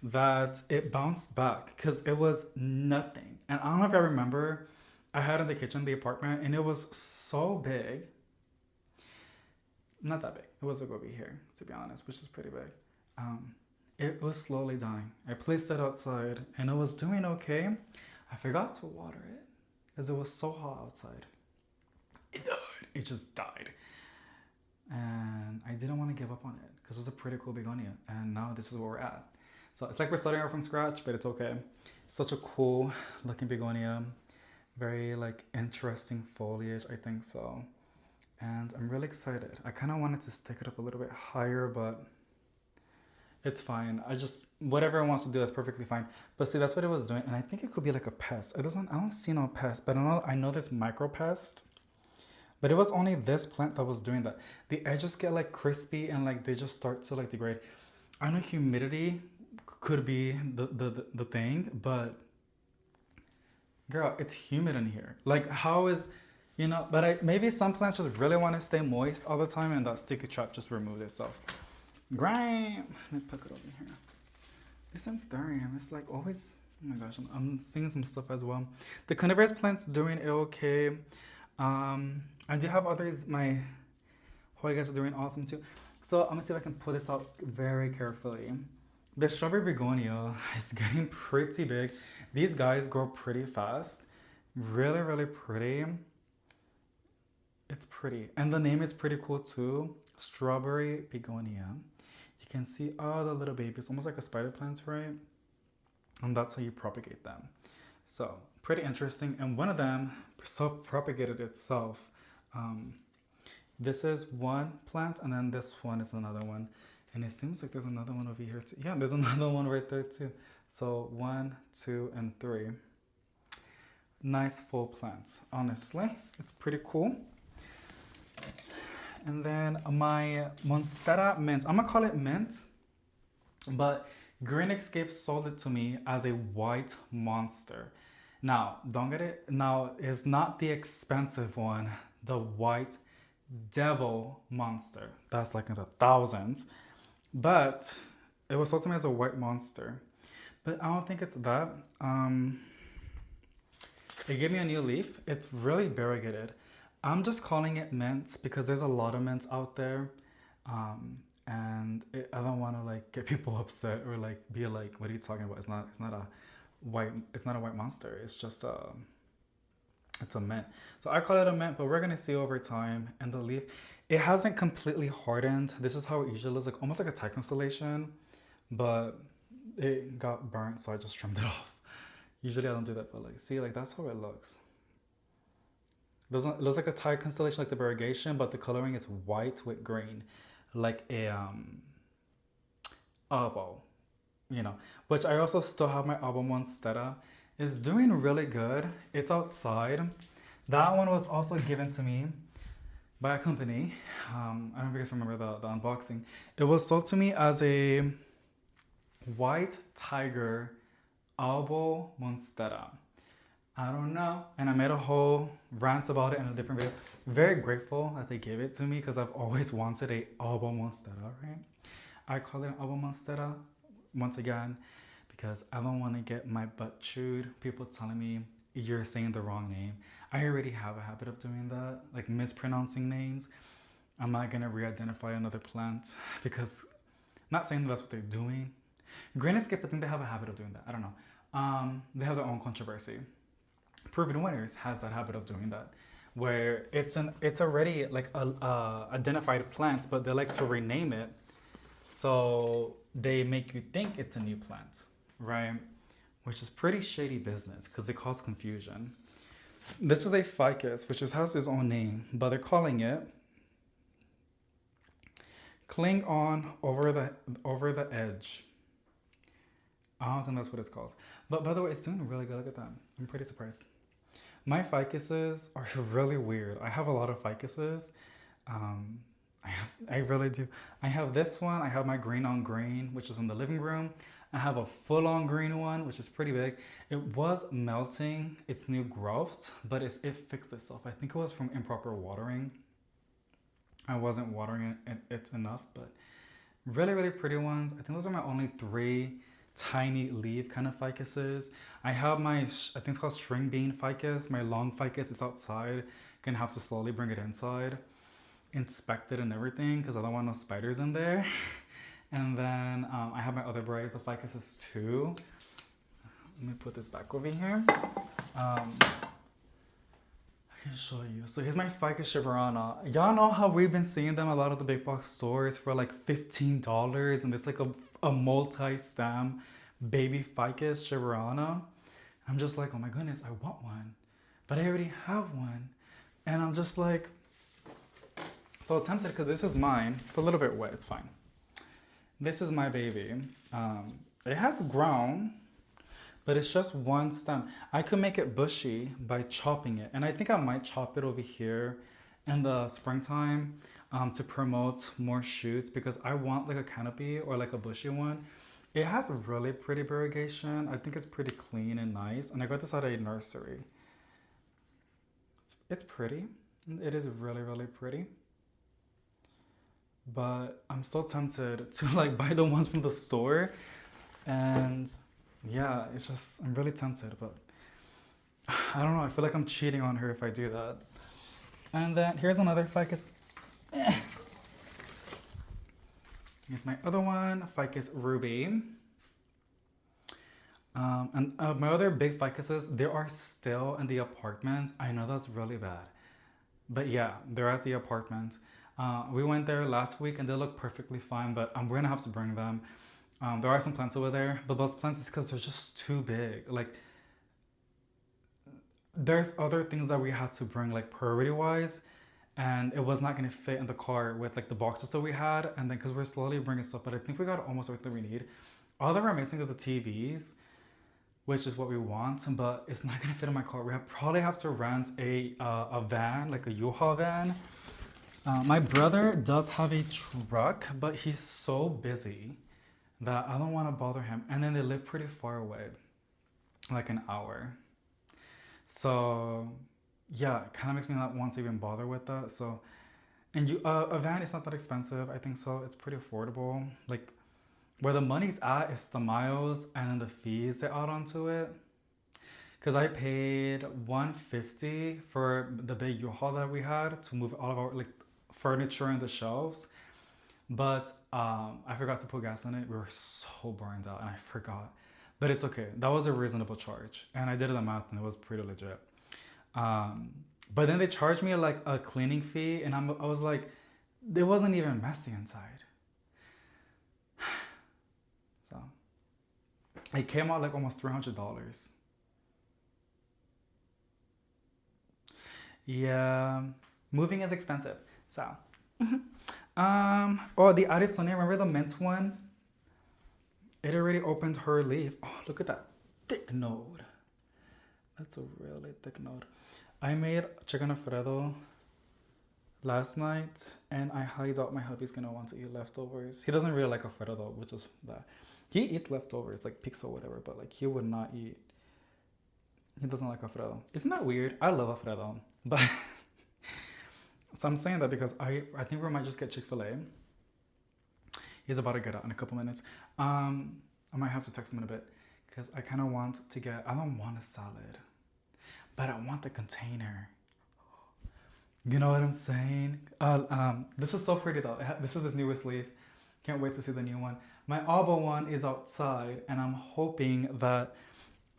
that it bounced back because it was nothing. And I don't know if I remember, I had in the kitchen, the apartment, and it was so big. Not that big. It was like over here, to be honest, which is pretty big. It was slowly dying. I placed it outside and it was doing okay. I forgot to water it because it was so hot outside. It died. It just died. And I didn't want to give up on it because it was a pretty cool begonia. And now this is where we're at. So it's like we're starting out from scratch, but it's okay. Such a cool looking begonia. Very like interesting foliage, I think so. And I'm really excited. I kind of wanted to stick it up a little bit higher, but it's fine. Whatever it wants to do, that's perfectly fine. But see, that's what it was doing. And I think it could be like a pest. I don't see no pest, but I know there's micro pest. But it was only this plant that was doing that. The edges get like crispy and like they just start to like degrade. I know humidity could be the thing, but girl, it's humid in here. Like how is, but maybe some plants just really want to stay moist all the time, and that sticky trap just removed itself. Grime. Let me pick it over here. This Anthurium, it's like always, oh my gosh, I'm seeing some stuff as well. The coniferous plant's doing okay. I do have others. My Hoygas are doing awesome too. So I'm gonna see if I can pull this out very carefully. The strawberry begonia is getting pretty big. These guys grow pretty fast. Really, really pretty. It's pretty. And the name is pretty cool too. Strawberry begonia. You can see all the little babies, almost like a spider plant, right? And that's how you propagate them. So, pretty interesting. And one of them self-propagated itself. This is one plant, and then this one is another one. And it seems like there's another one over here too. Yeah, there's another one right there too. So 1, 2, and 3. Nice full plants, honestly. It's pretty cool. And then my Monstera mint. I'm gonna call it mint, but Green Escape sold it to me as a white monster. Now, don't get it. Now, it's not the expensive one, the white devil monster. That's like in the thousands. But it was sold to me as a white monster. But I don't think it's that. It gave me a new leaf. It's really variegated. I'm just calling it mint because there's a lot of mints out there. I don't want to like get people upset or like be like, what are you talking about? It's not a white monster. It's just it's a mint. So I call it a mint, but we're gonna see over time. And the leaf, it hasn't completely hardened. This is how it usually looks, like almost like a Thai constellation, but it got burnt, so I just trimmed it off. Usually I don't do that, but like, see, like that's how it looks. It looks like a Thai constellation, like the variegation, but the coloring is white with green, like a oboe, Which I also still have my oboe monstera. It's doing really good. It's outside. That one was also given to me by a company. I don't know if you guys remember the unboxing. It was sold to me as a white tiger oboe monstera. I don't know. And I made a whole rant about it in a different video. Very grateful that they gave it to me because I've always wanted a oboe monstera, right? I call it an oboe monstera once again because I don't want to get my butt chewed. People telling me you're saying the wrong name. I already have a habit of doing that, like mispronouncing names. I'm not going to re-identify another plant because I'm not saying that's what they're doing. Green Escape, I think they have a habit of doing that. I don't know. They have their own controversy. Proven Winners has that habit of doing that, where it's already like a identified plant, but they like to rename it, so they make you think it's a new plant, right? Which is pretty shady business because it causes confusion. This is a ficus, which has its own name, but they're calling it Cling On Over the Edge. I don't think that's what it's called. But by the way, it's doing really good. Look at that. I'm pretty surprised. My ficuses are really weird. I have a lot of ficuses. I really do. I have this one. I have my green on green, which is in the living room. I have a full-on green one, which is pretty big. It was melting its new growth, but it fixed itself. I think it was from improper watering. I wasn't watering it enough, but really, really pretty ones. I think those are my only 3 tiny leaf kind of ficuses. I have my, I think it's called string bean ficus, my long ficus. It's outside. Gonna have to slowly bring it inside, inspect it and everything because I don't want no spiders in there. And then I have my other varieties of ficuses too. Let me put this back over here. I can show you. So here's my ficus shiverana. Y'all know how we've been seeing them a lot of the big box stores for like $15, and it's like a multi-stem baby ficus shiverana. I'm just like, oh my goodness, I want one, but I already have one, and I'm just like so tempted because this is mine. It's a little bit wet. It's fine. This is my baby. It has grown, but it's just one stem. I could make it bushy by chopping it, and I think I might chop it over here in the springtime to promote more shoots because I want like a canopy or like a bushy one. It has really pretty variegation. I think it's pretty clean and nice, and I got this at a nursery. It's pretty. It is really, really pretty. But I'm so tempted to like buy the ones from the store, and yeah, it's just, I'm really tempted, but I don't know. I feel like I'm cheating on her if I do that. And then here's another ficus. Here's my other one, ficus ruby. And my other big ficuses, they are still in the apartment. I know that's really bad. But yeah, they're at the apartment. We went there last week and they look perfectly fine, but we're gonna have to bring them. There are some plants over there, but those plants is because they're just too big. Like, there's other things that we had to bring, like priority wise, and it was not gonna fit in the car with like the boxes that we had. And then because we're slowly bringing stuff, but I think we got almost everything we need. All that we're missing is the TVs, which is what we want, but it's not gonna fit in my car. Probably have to rent a van, like a U-Haul van. My brother does have a truck, but he's so busy that I don't want to bother him. And then they live pretty far away, like an hour. So yeah, it kind of makes me not want to even bother with that. So, and a van is not that expensive. I think so. It's pretty affordable. Like, where the money's at is the miles and then the fees they add onto it. Cause I paid $150 for the big U-Haul that we had to move all of our like furniture and the shelves, but I forgot to put gas in it. We were so burned out, and I forgot. But it's okay. That was a reasonable charge, and I did the math, and it was pretty legit. But then they charged me like a cleaning fee, and I was like, it wasn't even messy inside. So it came out like almost $300. Yeah, moving is expensive. So, oh, the Arizona, remember the mint one? It already opened her leaf. Oh, look at that thick node. That's a really thick node. I made chicken Alfredo last night, and I highly doubt my hubby's gonna want to eat leftovers. He doesn't really like Alfredo though, which is that. He eats leftovers, like pizza or whatever, but like he would not eat. He doesn't like Alfredo. Isn't that weird? I love Alfredo, but so I'm saying that because I think we might just get Chick-fil-A. He's about to get out in a couple minutes. I might have to text him in a bit because I kind of want to get. I don't want a salad, but I want the container. You know what I'm saying? This is so pretty though. This is his newest leaf. Can't wait to see the new one. My Alba one is outside, and I'm hoping that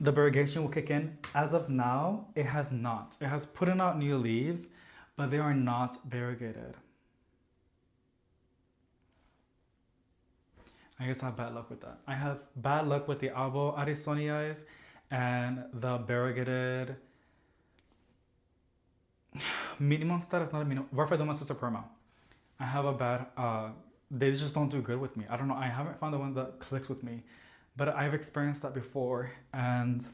the variegation will kick in. As of now, it has not. It has put out new leaves, but they are not variegated. I guess I have bad luck with that. I have bad luck with the Alba Arizonias and the variegated mini monster. It's not a mini. Varfadoma Suprema. I have a bad. They just don't do good with me. I don't know. I haven't found the one that clicks with me, but I've experienced that before, and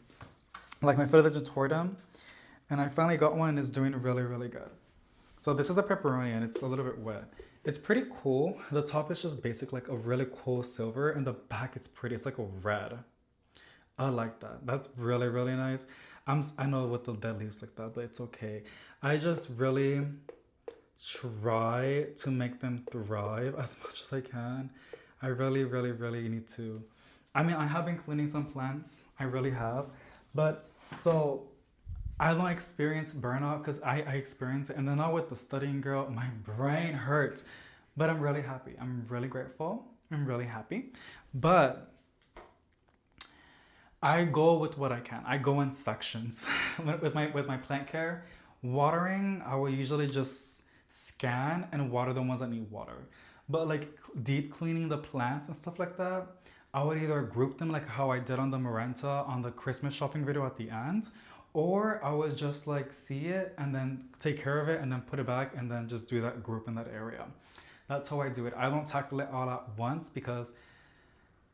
like my foot allergic toward them, and I finally got one and it's doing really, really good. So this is a pepperoni and it's a little bit wet. It's pretty cool. The top is just basic, like a really cool silver, and the back is pretty. It's like a red. I like that. That's really, really nice. I know with the dead leaves like that, but it's okay. I just really try to make them thrive as much as I can. I really, really, really need to. I mean, I have been cleaning some plants. I really have. But so I don't experience burnout because I experience it. And then now with the studying girl, my brain hurts. But I'm really happy. I'm really grateful. I'm really happy. But I go with what I can. I go in sections with my plant care. Watering, I will usually just scan and water the ones that need water. But like deep cleaning the plants and stuff like that, I would either group them like how I did on the Maranta on the Christmas shopping video at the end, or I would just like see it and then take care of it and then put it back and then just do that group in that area. That's how I do it. I don't tackle it all at once because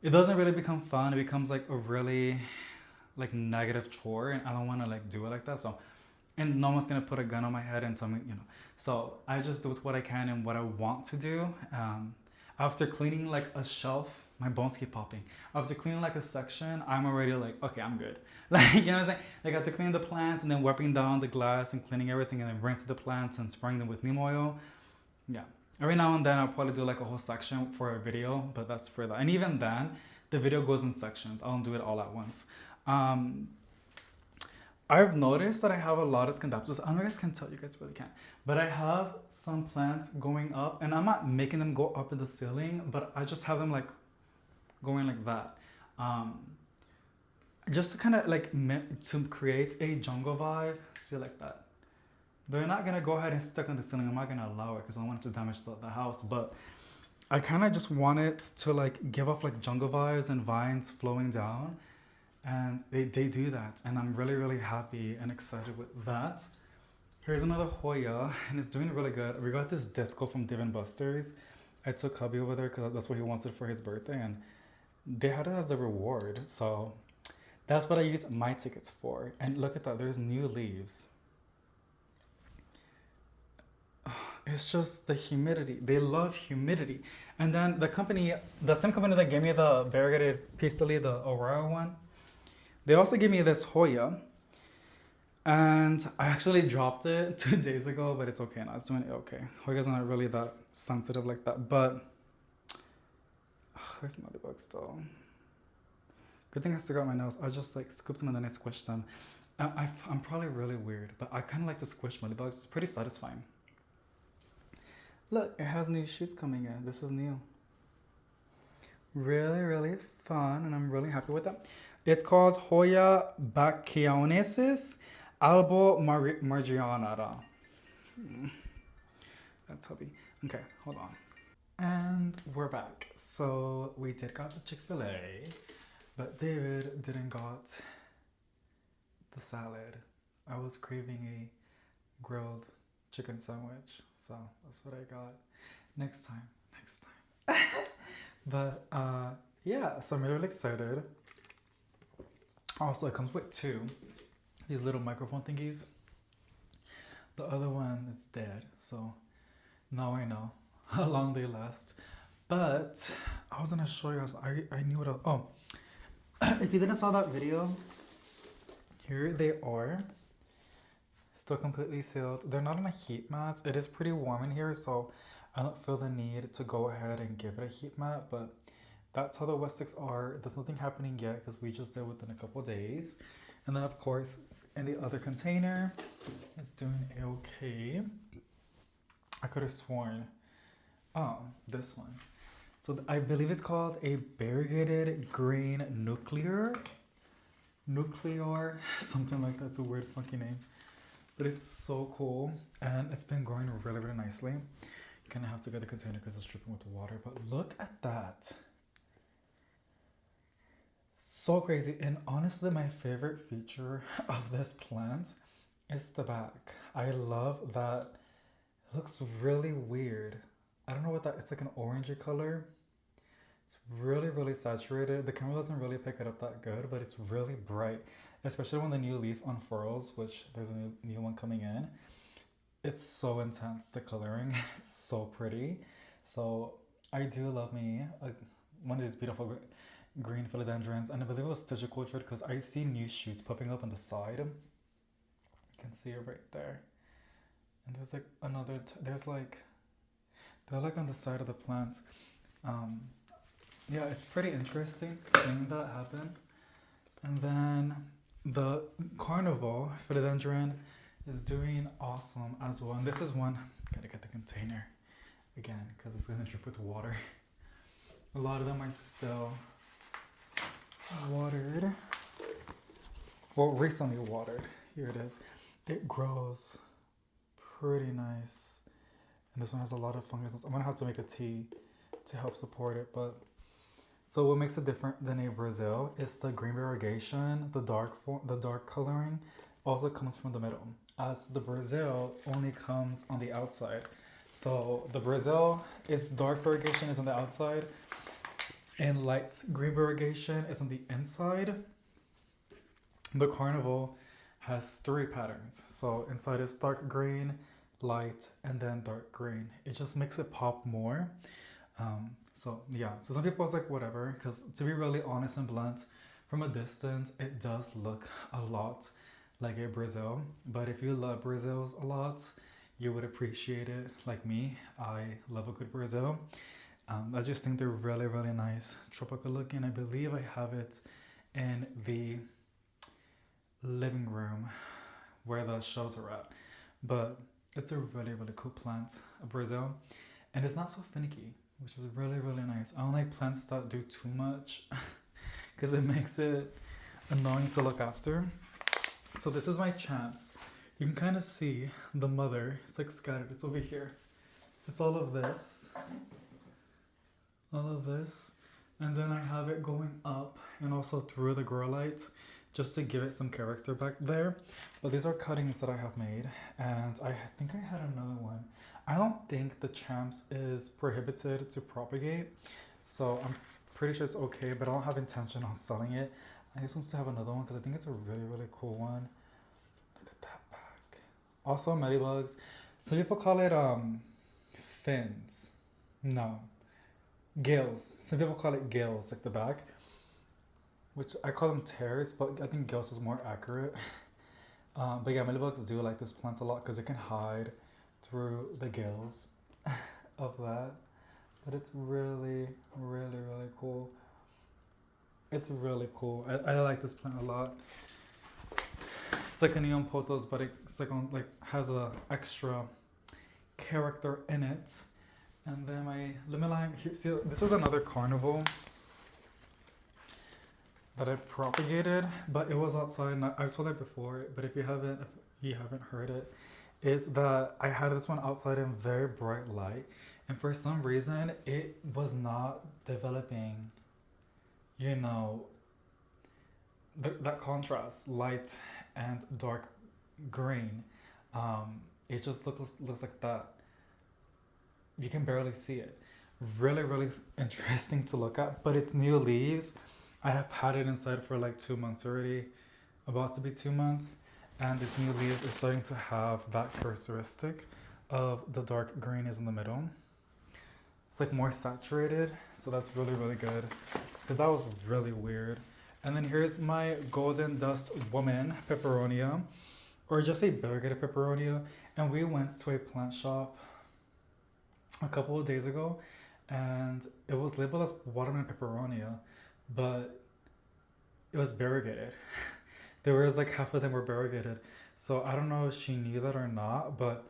it doesn't really become fun. It becomes like a really like negative chore, and I don't want to like do it like that. So, and no one's gonna put a gun on my head and tell me, you know. So I just do with what I can and what I want to do. After cleaning like a shelf, my bones keep popping. After cleaning like a section, I'm already like, okay, I'm good. Like, you know what I'm saying? Like after cleaning the plants and then wiping down the glass and cleaning everything and then rinsing the plants and spraying them with neem oil. Yeah. Every now and then I'll probably do like a whole section for a video, but that's for that. And even then, the video goes in sections. I don't do it all at once. I've noticed that I have a lot of scandapsus. I don't know if you guys can tell, you guys really can't. But I have some plants going up, and I'm not making them go up in the ceiling, but I just have them like going like that. just to kind of like to create a jungle vibe. See, like that. They're not gonna go ahead and stick on the ceiling. I'm not gonna allow it because I don't want it to damage the house. But I kind of just want it to like give off like jungle vibes and vines flowing down. And they do that. And I'm really, really happy and excited with that. Here's another Hoya, and it's doing really good. We got this disco from Dave & Buster's. I took hubby over there because that's what he wanted for his birthday, and they had it as a reward. So that's what I use my tickets for. And look at that, there's new leaves. It's just the humidity. They love humidity. And then the same company that gave me the variegated pistili, the Aurora one, they also gave me this Hoya. And I actually dropped it 2 days ago, but it's okay now. It's doing okay. Hoya's not really that sensitive like that, but there's some other bugs though. Good thing I still got my nails. I just like scooped them and then I squished them. I'm probably really weird, but I kind of like to squish money bugs. It's pretty satisfying. Look, it has new shoots coming in. This is new. Really, really fun, and I'm really happy with that. It's called Hoya bachiensis albo margianata. That's hubby. Okay, hold on. And we're back. So we did got the Chick-fil-A, but David didn't got the salad. I was craving a grilled chicken sandwich, so that's what I got. Next time. But yeah, so I'm really excited. Also, it comes with these little microphone thingies. The other one is dead, so now I know how long they last. But I was gonna show you guys. I knew what I was. Oh, if you didn't saw that video, here they are. Still completely sealed. They're not on a heat mat. It is pretty warm in here, so I don't feel the need to go ahead and give it a heat mat. But that's how the wet sticks are. There's nothing happening yet because we just did within a couple days. And then of course in the other container, it's doing okay. I could have sworn, this one. So I believe it's called a variegated green nuclear, something like that. It's a weird funky name, but it's so cool and it's been growing really, really nicely. You kind of have to get the container because it's dripping with water, but look at that. So crazy. And honestly, my favorite feature of this plant is the back. I love that. It looks really weird. I don't know what that, it's like an orangey color. It's really, really saturated. The camera doesn't really pick it up that good, but it's really bright, especially when the new leaf unfurls, which there's a new one coming in. It's so intense, the coloring. It's so pretty. So I do love me one of these beautiful green philodendrons, and I believe it was cultured because I see new shoots popping up on the side. You can see it right there. And there's like another, they're like on the side of the plant. Yeah, it's pretty interesting seeing that happen. And then the carnival philodendron is doing awesome as well. And this is one, gotta get the container again because it's gonna drip with water. A lot of them are still watered. Well, recently watered. Here it is. It grows pretty nice. And this one has a lot of fungus. I'm gonna have to make a tea to help support it. But so what makes it different than a Brazil is the green variegation, the dark coloring also comes from the middle, as the Brazil only comes on the outside. So the Brazil is dark variegation is on the outside, and light green variegation is on the inside. The carnival has 3 patterns. So inside is dark green, light, and then dark green. It just makes it pop more. So yeah, so some people was like whatever, because to be really honest and blunt, from a distance it does look a lot like a Brazil. But if you love Brazils a lot, you would appreciate it. Like me, I love a good Brazil. I just think they're really, really nice, tropical looking. I believe I have it in the living room where the shelves are at. But it's a really, really cool plant, a Brazil, and it's not so finicky, which is really, really nice. I don't like plants that do too much because it makes it annoying to look after. So this is my champs. You can kind of see the mother. It's like scattered. It's over here. It's all of this. All of this. And then I have it going up and also through the grow lights just to give it some character back there. But these are cuttings that I have made. And I think I had another one. I don't think the champs is prohibited to propagate. So I'm pretty sure it's okay, but I don't have intention on selling it. I just want to have another one because I think it's a really, really cool one. Look at that back. Also, medybugs. Some people call it fins. No. Gills. Some people call it gills, like the back. Which I call them tears, but I think gills is more accurate. But yeah, medybugs do like this plant a lot because it can hide through the gills of that. But it's really, really, really cool. It's really cool. I like this plant a lot. It's like a neon pothos, but it's like on has a extra character in it. And then my lemon lime. See, this is another carnival that I propagated, but it was outside. And I've told it before, but if you haven't heard it, is that I had this one outside in very bright light, and for some reason it was not developing. You know, that contrast, light and dark green, it just looks like that. You can barely see it. Really, really interesting to look at, but it's new leaves. I have had it inside for like 2 months already, about to be 2 months, and these new leaves are starting to have that characteristic of the dark green is in the middle. It's like more saturated, so that's really, really good. Because that was really weird. And then here's my golden dust woman peperonia, or just a variegated peperonia. And we went to a plant shop a couple of days ago, and it was labeled as watermelon peperonia, but it was variegated. There was like half of them were variegated. So I don't know if she knew that or not, but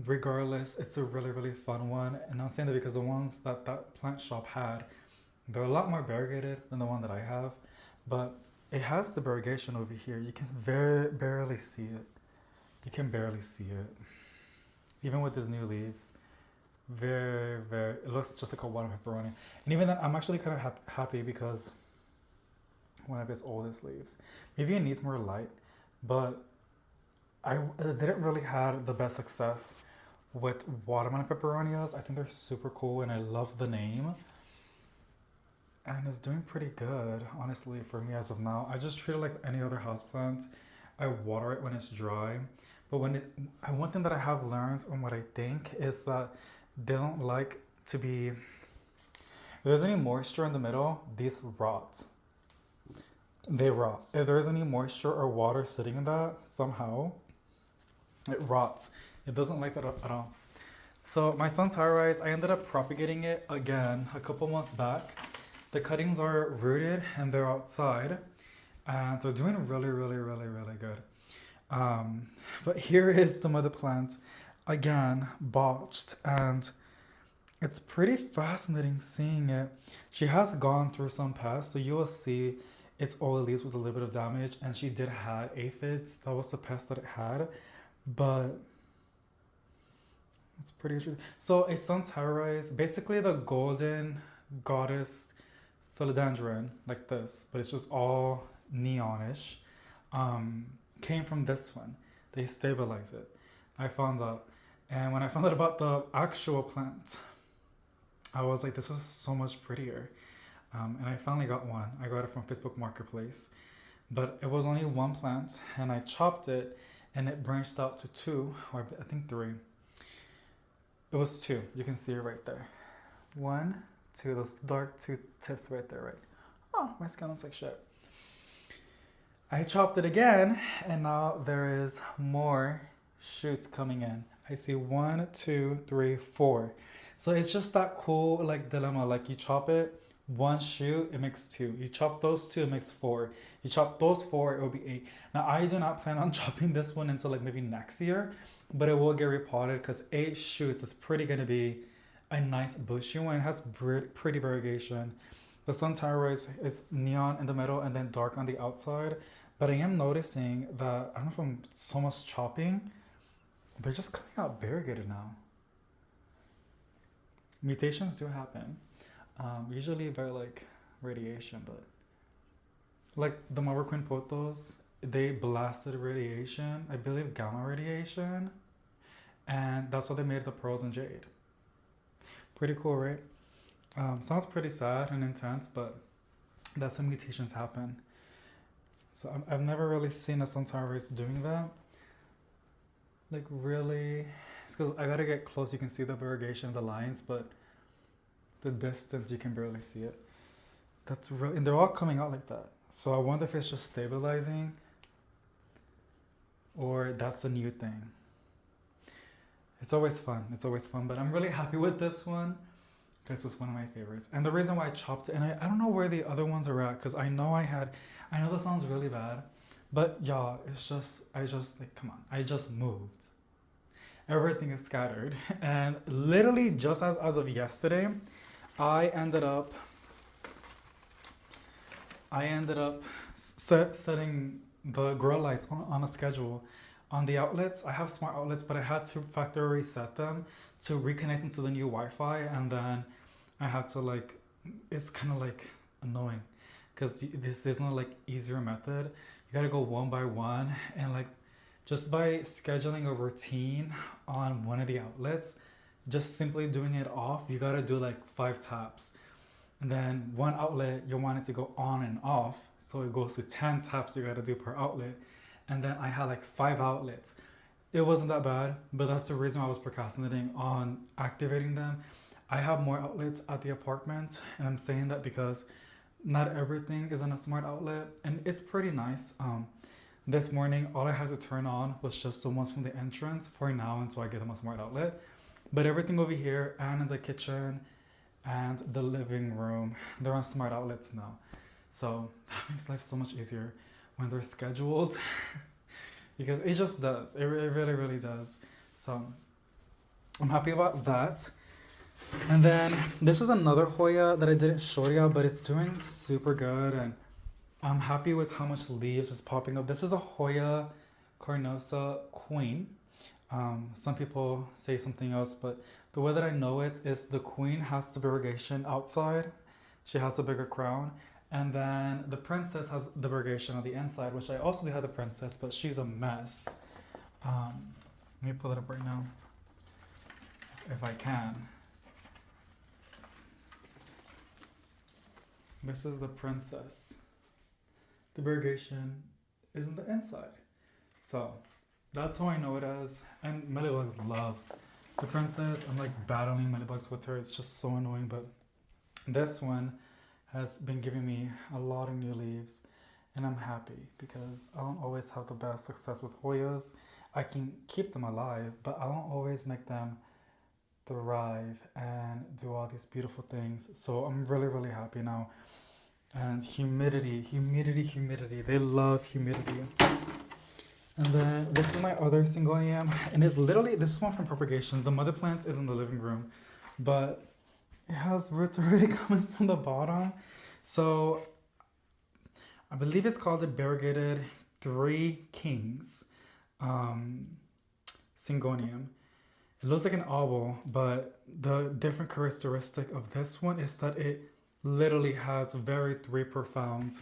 regardless, it's a really, really fun one. And I'm saying that because the ones that plant shop had, they're a lot more variegated than the one that I have, but it has the variegation over here. You can barely see it. You can barely see it. Even with these new leaves. Very, very, it looks just like a watermelon pepperoni. And even then, I'm actually kind of happy because one of its oldest leaves. Maybe it needs more light, but I didn't really have the best success with watermelon peperonias. I think they're super cool and I love the name. And it's doing pretty good, honestly, for me as of now. I just treat it like any other houseplant. I water it when it's dry. But one thing that I have learned and what I think is that they don't like to be, if there's any moisture in the middle, these rot. They rot. If there's any moisture or water sitting in that, somehow, it rots. It doesn't like that at all. So my sunrise, I ended up propagating it again a couple months back. The cuttings are rooted and they're outside, and they're doing really, really, really, really good. But here is the mother plant, again, botched, and it's pretty fascinating seeing it. She has gone through some pests, so you will see its oily leaves with a little bit of damage, and she did have aphids. That was the pest that it had, but it's pretty interesting. So a sunrise, basically the golden goddess philodendron, like this, but it's just all neonish, came from this one. They stabilize it. I found out. And when I found out about the actual plant, I was like, this is so much prettier. And I finally got one. I got it from Facebook Marketplace. But it was only one plant, and I chopped it, and it branched out to 2, or I think 3. It was 2. You can see it right there. 1, 2, those dark 2 tips right there, right? Oh, my skin looks like shit. I chopped it again, and now there is more shoots coming in. I see 1, 2, 3, 4. So it's just that cool like dilemma. Like you chop it, 1 shoot, it makes 2. You chop those 2, it makes 4. You chop those 4, it will be 8. Now I do not plan on chopping this one until like maybe next year, but it will get repotted because 8 shoots is pretty gonna be a nice bushy one. It has pretty variegation. The suntower is neon in the middle and then dark on the outside. But I am noticing that, I don't know if I'm so much chopping, they're just coming out variegated now. Mutations do happen. Usually by like radiation, but like the Marble Queen Potos, they blasted radiation, I believe gamma radiation, and that's what they made the pearls and jade. Pretty cool, right? Sounds pretty sad and intense, but that's how mutations happen. So I've never really seen a suntower race doing that. Like really, it's because I gotta get close. You can see the variegation of the lines, but the distance you can barely see it. That's really, and they're all coming out like that. So I wonder if it's just stabilizing, or that's a new thing. It's always fun. It's always fun, but I'm really happy with this one. This is one of my favorites. And the reason why I chopped it, and I don't know where the other ones are at, because I know this sounds really bad, but y'all, I just, like, come on, I just moved. Everything is scattered. And literally just as of yesterday, I ended up setting the grow lights on a schedule. On the outlets, I have smart outlets, but I had to factory reset them to reconnect them to the new Wi-Fi, and then I had to like, it's kind of like annoying because there's no like easier method. You gotta go one by one, and like just by scheduling a routine on one of the outlets, just simply doing it off, you gotta do like 5 taps. And then one outlet, you want it to go on and off, so it goes to 10 taps you gotta do per outlet. And then I had like 5 outlets. It wasn't that bad, but that's the reason I was procrastinating on activating them. I have more outlets at the apartment, and I'm saying that because not everything is on a smart outlet, and it's pretty nice. This morning, all I had to turn on was just the ones from the entrance for now until I get them a smart outlet. But everything over here and in the kitchen and the living room, they're on smart outlets now. So that makes life so much easier when they're scheduled. Because it just does. It really, really does. So I'm happy about that. And then this is another Hoya that I didn't show you, but it's doing super good. And I'm happy with how much leaves is popping up. This is a Hoya carnosa queen. Some people say something else, but the way that I know it is the queen has the variegation outside. She has the bigger crown. And then the princess has the variegation on the inside, which I also do have the princess, but she's a mess. Let me pull it up right now, if I can. This is the princess. The variegation is on the inside. So that's how I know it as. And Mealybugs love the princess. I'm like battling Mealybugs with her. It's just so annoying, but this one has been giving me a lot of new leaves, and I'm happy because I don't always have the best success with Hoyas. I can keep them alive, but I don't always make them thrive and do all these beautiful things. So I'm really, really happy now. And humidity. They love humidity. And then this is my other Syngonium, and it's literally, this is one from propagation. The mother plant is in the living room, but it has roots already coming from the bottom. So I believe it's called a variegated 3 Kings Syngonium. It looks like an oval, but the different characteristic of this one is that it literally has very 3 profound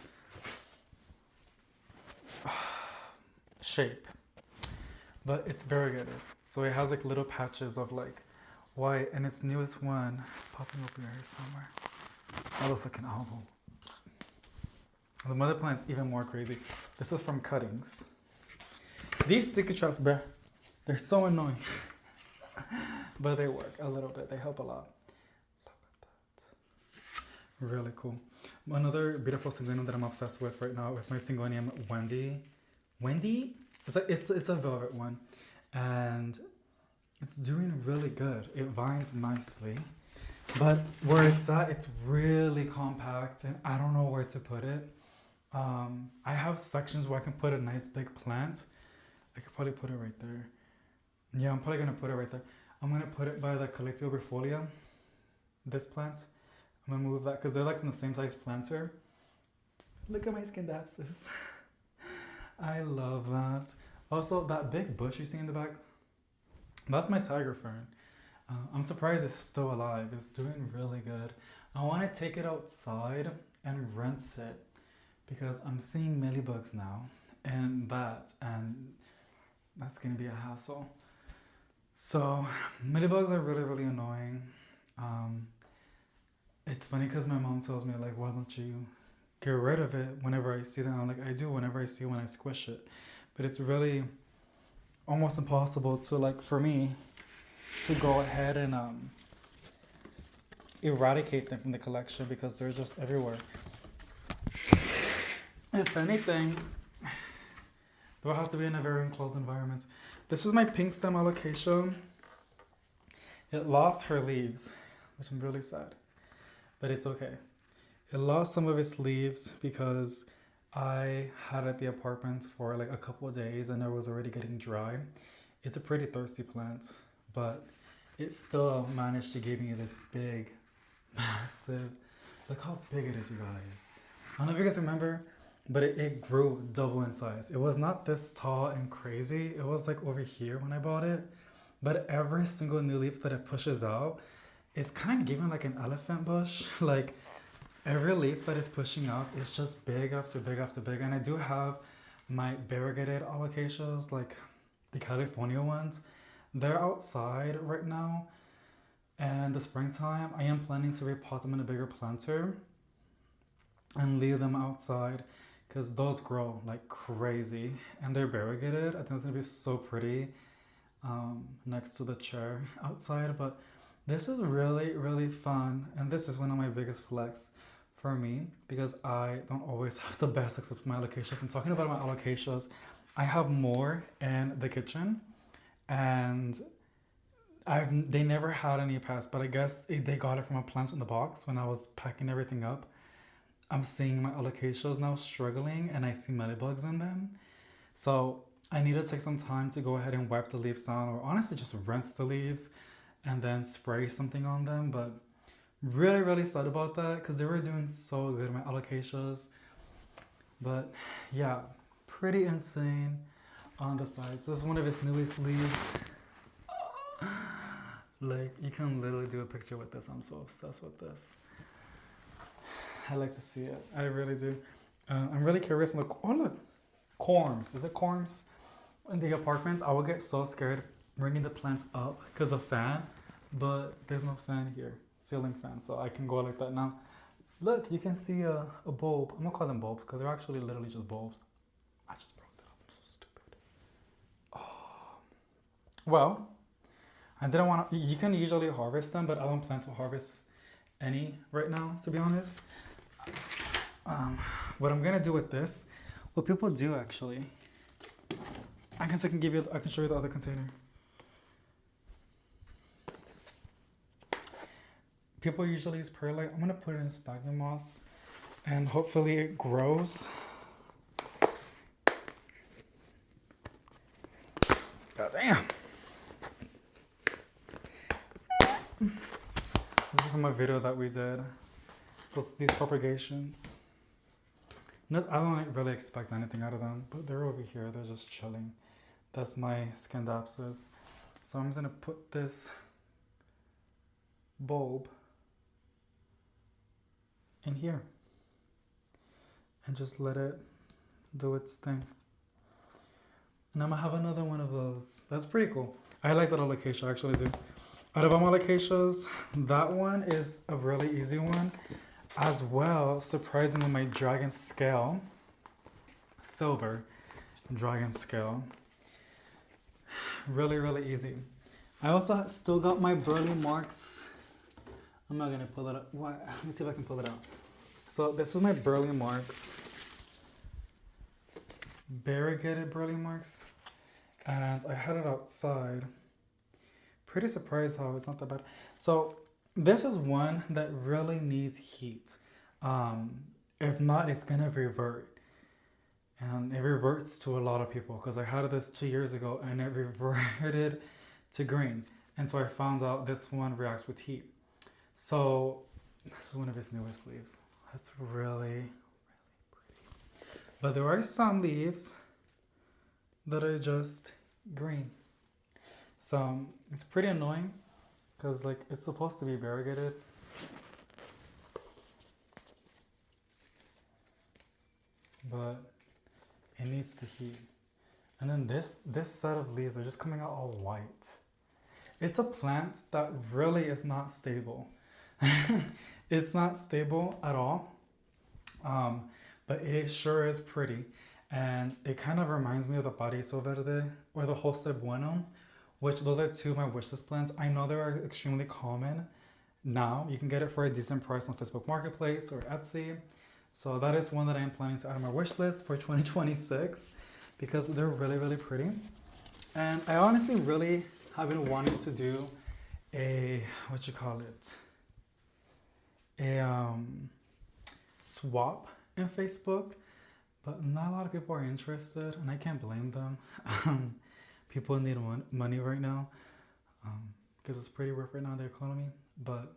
shape. But it's variegated. So it has like little patches of like white, and its newest one is popping up here somewhere. That looks like an oval. The mother plant's even more crazy. This is from cuttings. These sticky traps, bruh, they're so annoying. But they work a little bit. They help a lot. Look at that. Really cool. Another beautiful Syngonium that I'm obsessed with right now is my Syngonium Wendy. Wendy? It's a velvet one. And it's doing really good. It vines nicely. But where it's at, it's really compact, and I don't know where to put it. I have sections where I can put a nice big plant. I could probably put it right there. Yeah, I'm probably gonna put it right there. I'm gonna put it by the Collectio Bifolia. This plant. I'm I'm gonna move that because they're like in the same size planter. Look at my scandapsis. I love that. Also, that big bush you see in the back, that's my tiger fern. I'm surprised it's still alive. It's doing really good. I want to take it outside and rinse it because I'm seeing mealybugs now and that's gonna be a hassle. So mealybugs are really, really annoying. It's funny because my mom tells me like, why don't you get rid of it whenever I see them? I'm like, I do whenever I see when I squish it, but it's really almost impossible to like for me to go ahead and eradicate them from the collection because they're just everywhere. If anything, they'll have to be in a very enclosed environment. This is my pink stem alocasia. It lost her leaves, which I'm really sad, but it's okay. It lost some of its leaves because I had it at the apartment for like a couple of days and it was already getting dry. It's a pretty thirsty plant, but it still managed to give me this big, massive, look how big it is, you guys. I don't know if you guys remember, but it grew double in size. It was not this tall and crazy. It was like over here when I bought it, but every single new leaf that it pushes out is kind of giving like an elephant bush. Like every leaf that is pushing out is just big after big after big. And I do have my variegated alocasias, like the California ones. They're outside right now. And the springtime, I am planning to repot them in a bigger planter and leave them outside because those grow like crazy and they're variegated. I think it's gonna be so pretty next to the chair outside. But this is really, really fun. And this is one of my biggest flex for me because I don't always have the best access to my alocasias. And talking about my alocasias, I have more in the kitchen and they never had any pests, but I guess they got it from a plant in the box when I was packing everything up. I'm seeing my alocasias now struggling and I see mealybugs in them. So I need to take some time to go ahead and wipe the leaves down or honestly just rinse the leaves and then spray something on them. But really, really sad about that because they were doing so good, my alocasias. But yeah, pretty insane on the sides. This is one of its newest leaves. Like, you can literally do a picture with this. I'm so obsessed with this. I like to see it. I really do. I'm really curious. Look, oh look, corms. Is it corms? In the apartment, I would get so scared bringing the plants up because of fan, but there's no fan here, ceiling fan, so I can go like that now. Look, you can see a bulb. I'm gonna call them bulbs because they're actually literally just bulbs. I just broke that up. I'm so stupid. Oh. Well, I didn't want to. You can usually harvest them, but I don't plan to harvest any right now, to be honest. What I'm gonna do with this, what people do actually, I guess I can show you the other container. People usually use perlite. I'm gonna put it in sphagnum moss and hopefully it grows. God damn. This is from a video that we did. These propagations. I don't really expect anything out of them, but they're over here. They're just chilling. That's my scandapsis. So I'm just gonna put this bulb in here and just let it do its thing. And I'm gonna have another one of those. That's pretty cool. I like that alocasia, I actually do. Out of all my alocasias, that one is a really easy one. As well, surprisingly, my dragon scale, silver dragon scale, really, really easy. I also still got my burley marks. I'm not gonna pull it up. What? Let me see if I can pull it out. So this is my burley marks, variegated burley marks, and I had it outside. Pretty surprised how it's not that bad. So this is one that really needs heat. If not, it's gonna revert. And it reverts to a lot of people because I had this 2 years ago and it reverted to green. And so I found out this one reacts with heat. So This is one of his newest leaves. That's really, but there are some leaves that are just green. So it's pretty annoying because like it's supposed to be variegated. But it needs to heat. And then this set of leaves are just coming out all white. It's a plant that really is not stable. It's not stable at all. But it sure is pretty. And it kind of reminds me of the Paraíso Verde or the Jose Bueno, which those are two of my wishlist plants. I know they are extremely common now. You can get it for a decent price on Facebook Marketplace or Etsy. So that is one that I am planning to add on my wish list for 2026 because they're really, really pretty. And I honestly really have been wanting to do a, swap in Facebook, but not a lot of people are interested, and I can't blame them. People need money right now because it's pretty rough right now in the economy. But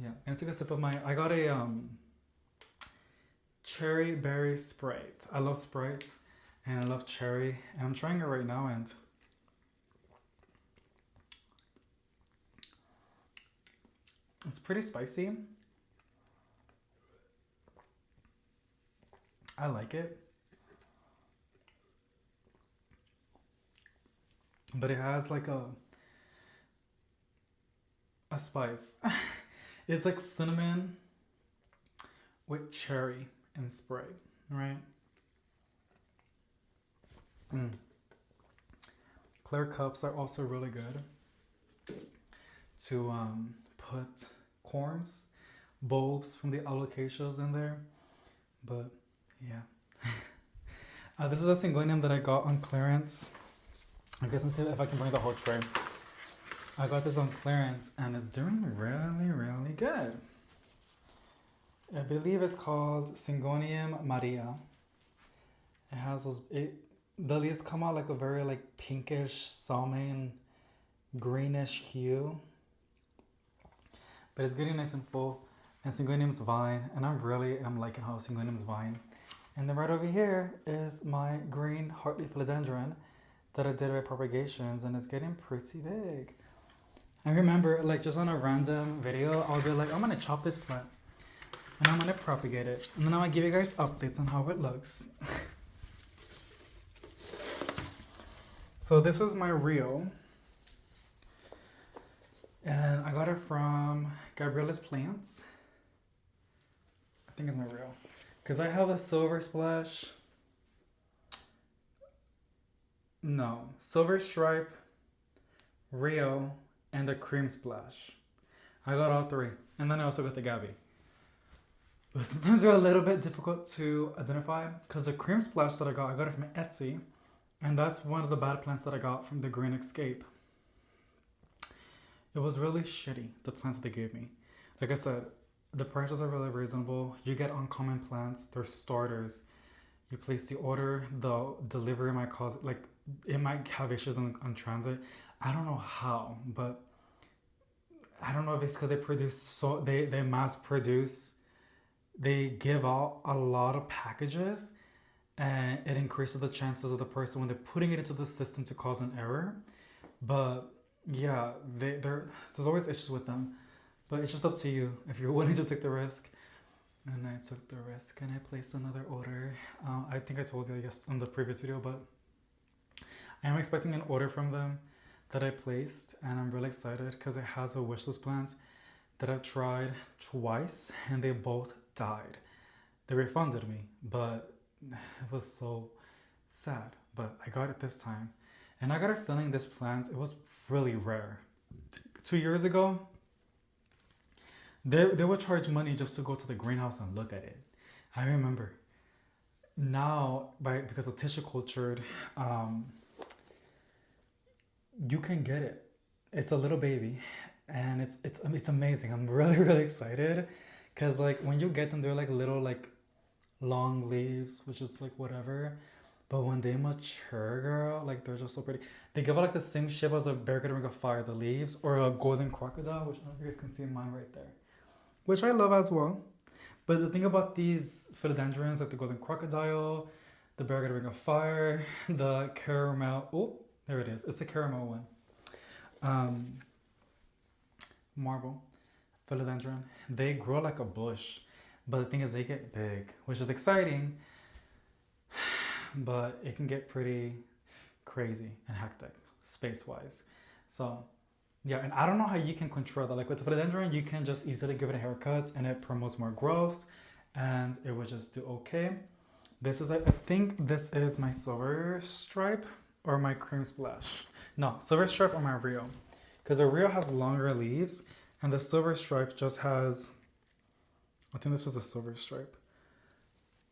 yeah, and take a sip of I got a cherry berry Sprite. I love Sprites and I love cherry, and I'm trying it right now, and it's pretty spicy. I like it. But it has like a spice. It's like cinnamon with cherry and Sprite, right? Clear cups are also really good to put corms, bulbs from the alocasias in there. But yeah. This is a Syngonium that I got on clearance. I guess let me see if I can bring the whole tray. I got this on clearance and it's doing really, really good. I believe it's called Syngonium Maria. It has the leaves come out like a very like pinkish, salmon, greenish hue. But it's getting nice and full. And Syngonium's vine, and I'm liking how Syngonium's vine. And then right over here is my green heartleaf philodendron that I did by propagations, and it's getting pretty big. I remember, like, just on a random video, I'll be like, I'm gonna chop this plant and I'm gonna propagate it, and then I'm gonna give you guys updates on how it looks. So this is my Rio, and I got it from Gabriella's Plants. I think it's my Rio, because I have the Silver Splash. No, Silver Stripe, Rio, and the Cream Splash. I got all three. And then I also got the Gabby. But sometimes they're a little bit difficult to identify because the Cream Splash that I got it from Etsy. And that's one of the bad plants that I got from the Green Escape. It was really shitty, the plants that they gave me. Like I said, the prices are really reasonable. You get uncommon plants. They're starters. You place the order, the delivery might cause, like, it might have issues on transit. I don't know how, but I don't know if it's because they mass produce, they give out a lot of packages, and it increases the chances of the person when they're putting it into the system to cause an error. But yeah, there's always issues with them, but it's just up to you if you're willing to take the risk. And I took the risk and I placed another order. I think I told you on the previous video, but I am expecting an order from them that I placed, and I'm really excited because it has a wishlist plant that I've tried twice and they both died. They refunded me, but it was so sad. But I got it this time, and I got a feeling this plant, it was really rare. 2 years ago, they would charge money just to go to the greenhouse and look at it. I remember. Now, because of tissue cultured, you can get it. It's a little baby, and it's amazing. I'm really, really excited because like when you get them, they're like little like long leaves, which is like whatever. But when they mature, girl, like they're just so pretty. They give it like the same shape as a variegated ring of fire, the leaves, or a golden crocodile, which I don't know if you guys can see mine right there, which I love as well. But the thing about these philodendrons, like the golden crocodile, the variegated ring of fire, the caramel. Oh, there it is. It's a caramel one. Um, Marble philodendron. They grow like a bush, but the thing is, they get big, which is exciting. But it can get pretty crazy and hectic space wise. So yeah, and I don't know how you can control that. Like with the philodendron, you can just easily give it a haircut and it promotes more growth and it will just do okay. This is, I think this is my silver stripe or my cream splash. No, silver stripe or my Rio. Because the Rio has longer leaves and the silver stripe just has, I think this is the silver stripe.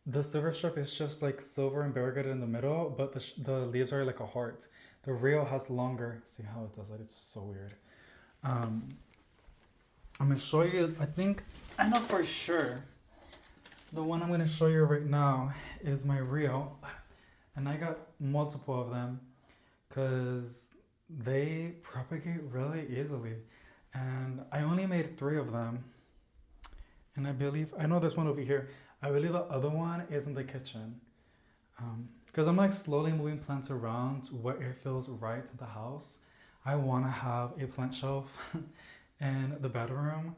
The silver stripe is just like silver and variegated in the middle, but the leaves are like a heart. The Rio has longer. See how it does that? It's so weird. I'm gonna show you. I know for sure. The one I'm gonna show you right now is my Rio, and I got multiple of them, cause they propagate really easily, and I only made 3 of them. And I know there's one over here. I believe the other one is in the kitchen. Because I'm like slowly moving plants around where it feels right to the house. I want to have a plant shelf in the bedroom,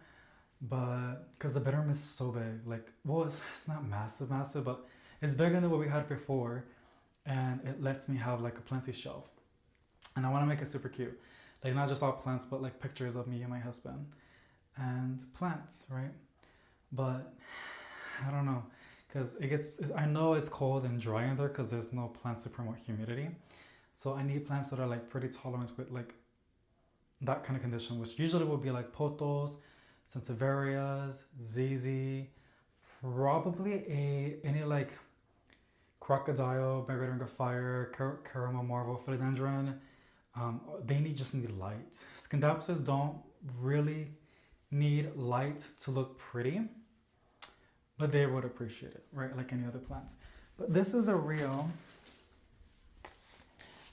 but because the bedroom is so big, like, well, it's not massive, but it's bigger than what we had before, and it lets me have like a planty shelf. And I want to make it super cute. Like, not just all plants, but like pictures of me and my husband and plants, right? But I don't know, because I know it's cold and dry in there because there's no plants to promote humidity. So I need plants that are like pretty tolerant with like that kind of condition, which usually would be like pothos, sansevierias, ZZ, probably any like crocodile, variegated ring of fire, caramel marble, philodendron. They just need light. Scindapsus don't really need light to look pretty, but they would appreciate it, right? Like any other plants. But this is a Rio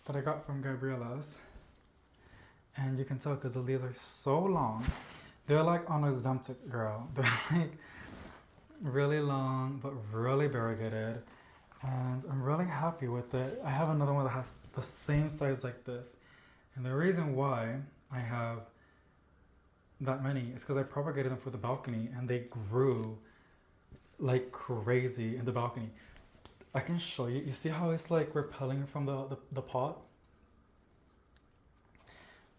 that I got from Gabriella's. And you can tell because the leaves are so long. They're like on a Zemtic, girl. They're like really long, but really variegated. And I'm really happy with it. I have another one that has the same size like this. And the reason why I have that many is because I propagated them for the balcony and they grew like crazy in the balcony. I can show you. You see how it's like repelling from the pot?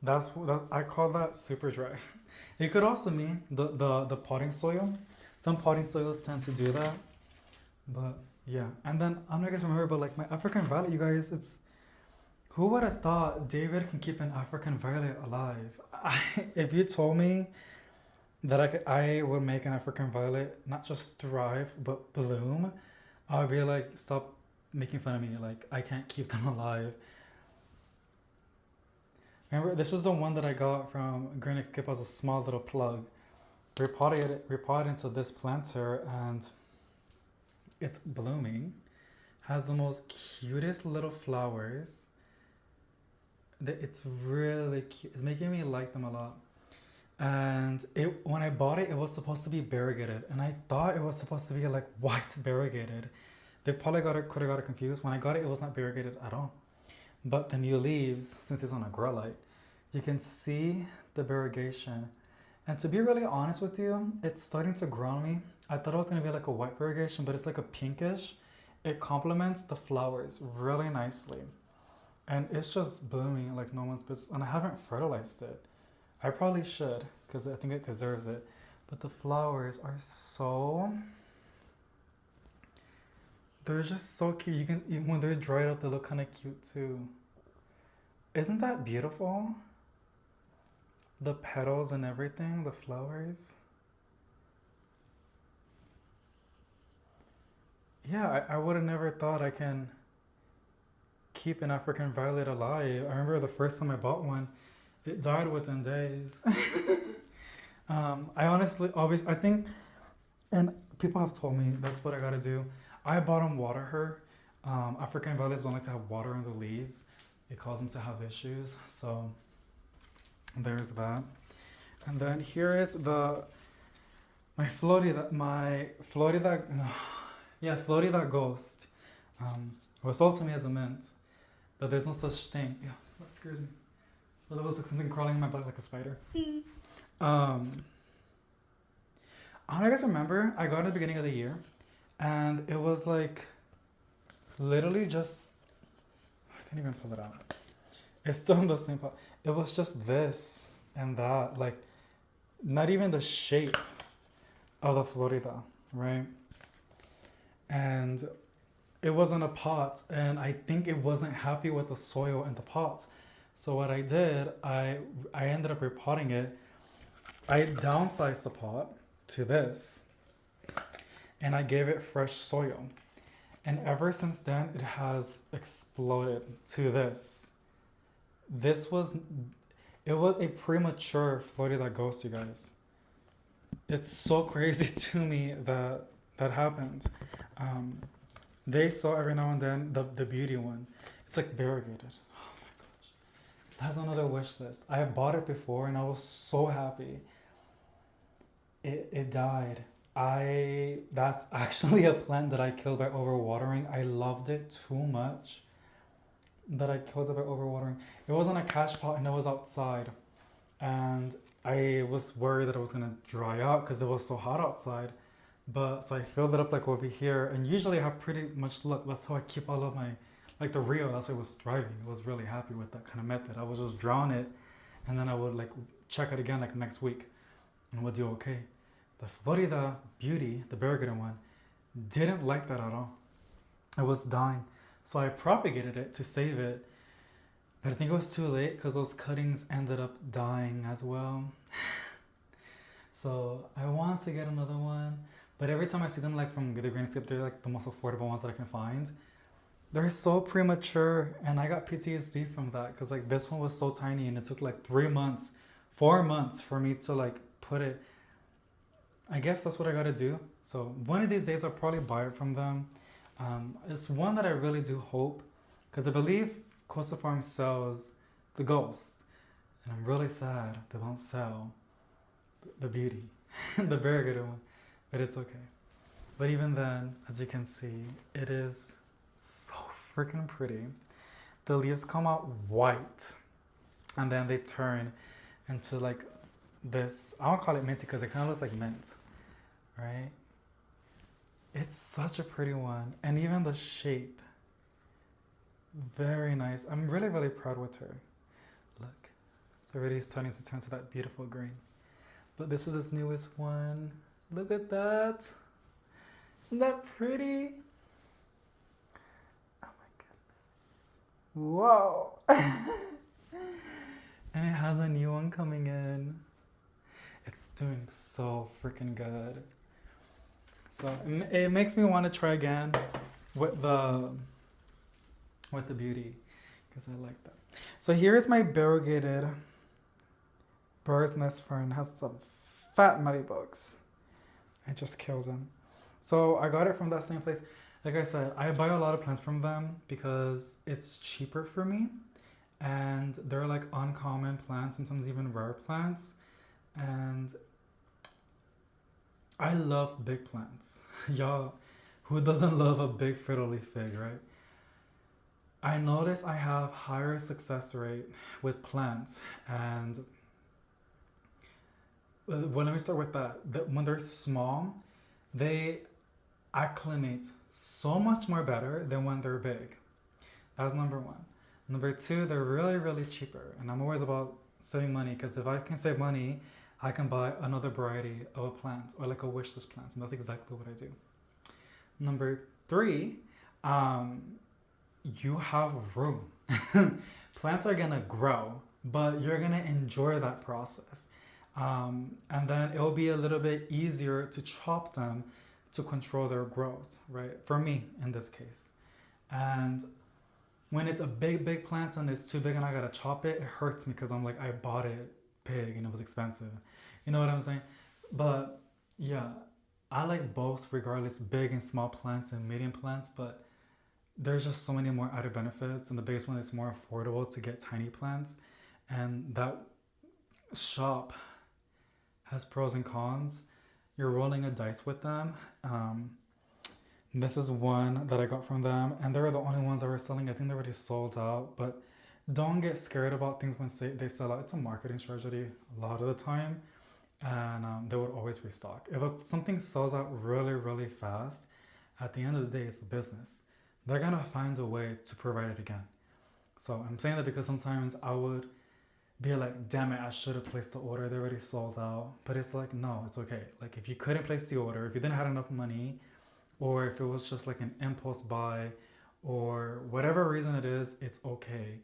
I call that super dry. It could also mean the potting soil. Some potting soils tend to do that. But yeah. And then I don't know if you guys remember, but like my African violet, you guys, who would have thought David can keep an African violet alive? If you told me that I would make an African violet not just thrive but bloom, I would be like, stop making fun of me. Like, I can't keep them alive. Remember, this is the one that I got from Green Skip as a small little plug. Repotted into this planter and it's blooming. Has the most cutest little flowers. It's really cute. It's making me like them a lot. And when I bought it was supposed to be variegated, and I thought it was supposed to be like white variegated. They probably could have got it confused. When I got it was not variegated at all. But the new leaves, since it's on a grow light, you can see the variegation. And to be really honest with you, it's starting to grow on me. I thought it was gonna be like a white variegation, but it's like a pinkish. It complements the flowers really nicely. And it's just blooming like no one's business. And I haven't fertilized it. I probably should, because I think it deserves it. But the flowers are they're just so cute. You can, even when they're dried up, they look kind of cute too. Isn't that beautiful? The petals and everything, the flowers. Yeah, I would have never thought I can keep an African violet alive. I remember the first time I bought one, it died within days. I honestly I think, and people have told me that's what I gotta do. I bottom water her. African violets don't like to have water on the leaves. It causes them to have issues. So there's that. And then here is my Florida, yeah, Florida ghost. It was sold to me as a mint, but there's no such thing. Yes, that scared me. Well, it was like something crawling in my butt like a spider. um, I don't know if you guys remember, I got it at the beginning of the year, and it was like literally just, I can't even pull it out. It's still in the same pot. It was just this and that, like not even the shape of the Florida, right? And it was in a pot, and I think it wasn't happy with the soil in the pot. So what I did, I ended up repotting it. I downsized the pot to this, and I gave it fresh soil. And ever since then, it has exploded to this. This was, it was a premature Florida ghost, you guys. It's so crazy to me that that happened. Um, they saw every now and then the beauty one. It's like variegated. Oh my gosh. That's another wish list. I have bought it before and I was so happy. It died. That's actually a plant that I killed by overwatering. I loved it too much that I killed it by overwatering. It was on a cash pot and it was outside. And I was worried that it was gonna dry out because it was so hot outside. But so I filled it up like over here, and usually I have pretty much luck. That's how I keep all of my, like the Rio. That's why I was thriving. I was really happy with that kind of method. I would just drown it, and then I would like check it again like next week, and would do okay. The Florida Beauty, the variegated one, didn't like that at all. It was dying, so I propagated it to save it. But I think it was too late because those cuttings ended up dying as well. So I want to get another one, but every time I see them like from the Greenscape, they're like the most affordable ones that I can find. They're so premature, and I got PTSD from that because like this one was so tiny, and it took like 3 months, 4 months for me to like put it. I guess that's what I gotta do. So one of these days I'll probably buy it from them. It's one that I really do hope, because I believe Costa Farm sells the Ghost, and I'm really sad they don't sell the Beauty, the very good one, but it's okay. But even then, as you can see, it is so freaking pretty. The leaves come out white, and then they turn into like this. I don't call it minty because it kind of looks like mint, right? It's such a pretty one, and even the shape, very nice. I'm really, really proud with her. Look, it's already starting to turn to that beautiful green. But this is its newest one. Look at that. Isn't that pretty? Oh my goodness. Whoa. And it has a new one coming in. It's doing so freaking good. So it makes me want to try again with the Beauty, because I like that. So here is my variegated bird's nest fern. It has some fat muddy bugs. I just killed them. So I got it from that same place. Like I said, I buy a lot of plants from them because it's cheaper for me, and they're like uncommon plants, sometimes even rare plants. And I love big plants. Y'all, who doesn't love a big fiddle leaf fig, right? I notice I have higher success rate with plants, and well, let me start with that. When they're small, they acclimate so much more better than when they're big. That's number one. Number two, they're really, really cheaper, and I'm always about saving money, because if I can save money, I can buy another variety of a plant, or like a wish list plant, and that's exactly what I do. Number three, you have room. Plants are gonna grow, but you're gonna enjoy that process. And then it'll be a little bit easier to chop them to control their growth, right? For me, in this case. And when it's a big, big plant and it's too big and I gotta chop it, it hurts me because I'm like, I bought it big and it was expensive. You know what I'm saying? But yeah, I like both regardless, big and small plants and medium plants, but there's just so many more added benefits, and the biggest one is more affordable to get tiny plants, and that shop has pros and cons. You're rolling a dice with them. This is one that I got from them, and they were the only ones that were selling. I think they already sold out, but don't get scared about things when they sell out. It's a marketing strategy a lot of the time, and they would always restock. If something sells out really, really fast, at the end of the day, it's a business. They're gonna find a way to provide it again. So I'm saying that because sometimes I would be like, damn it, I should have placed the order. They already sold out. But it's like, no, it's okay. Like if you couldn't place the order, if you didn't have enough money, or if it was just like an impulse buy, or whatever reason it is, it's okay.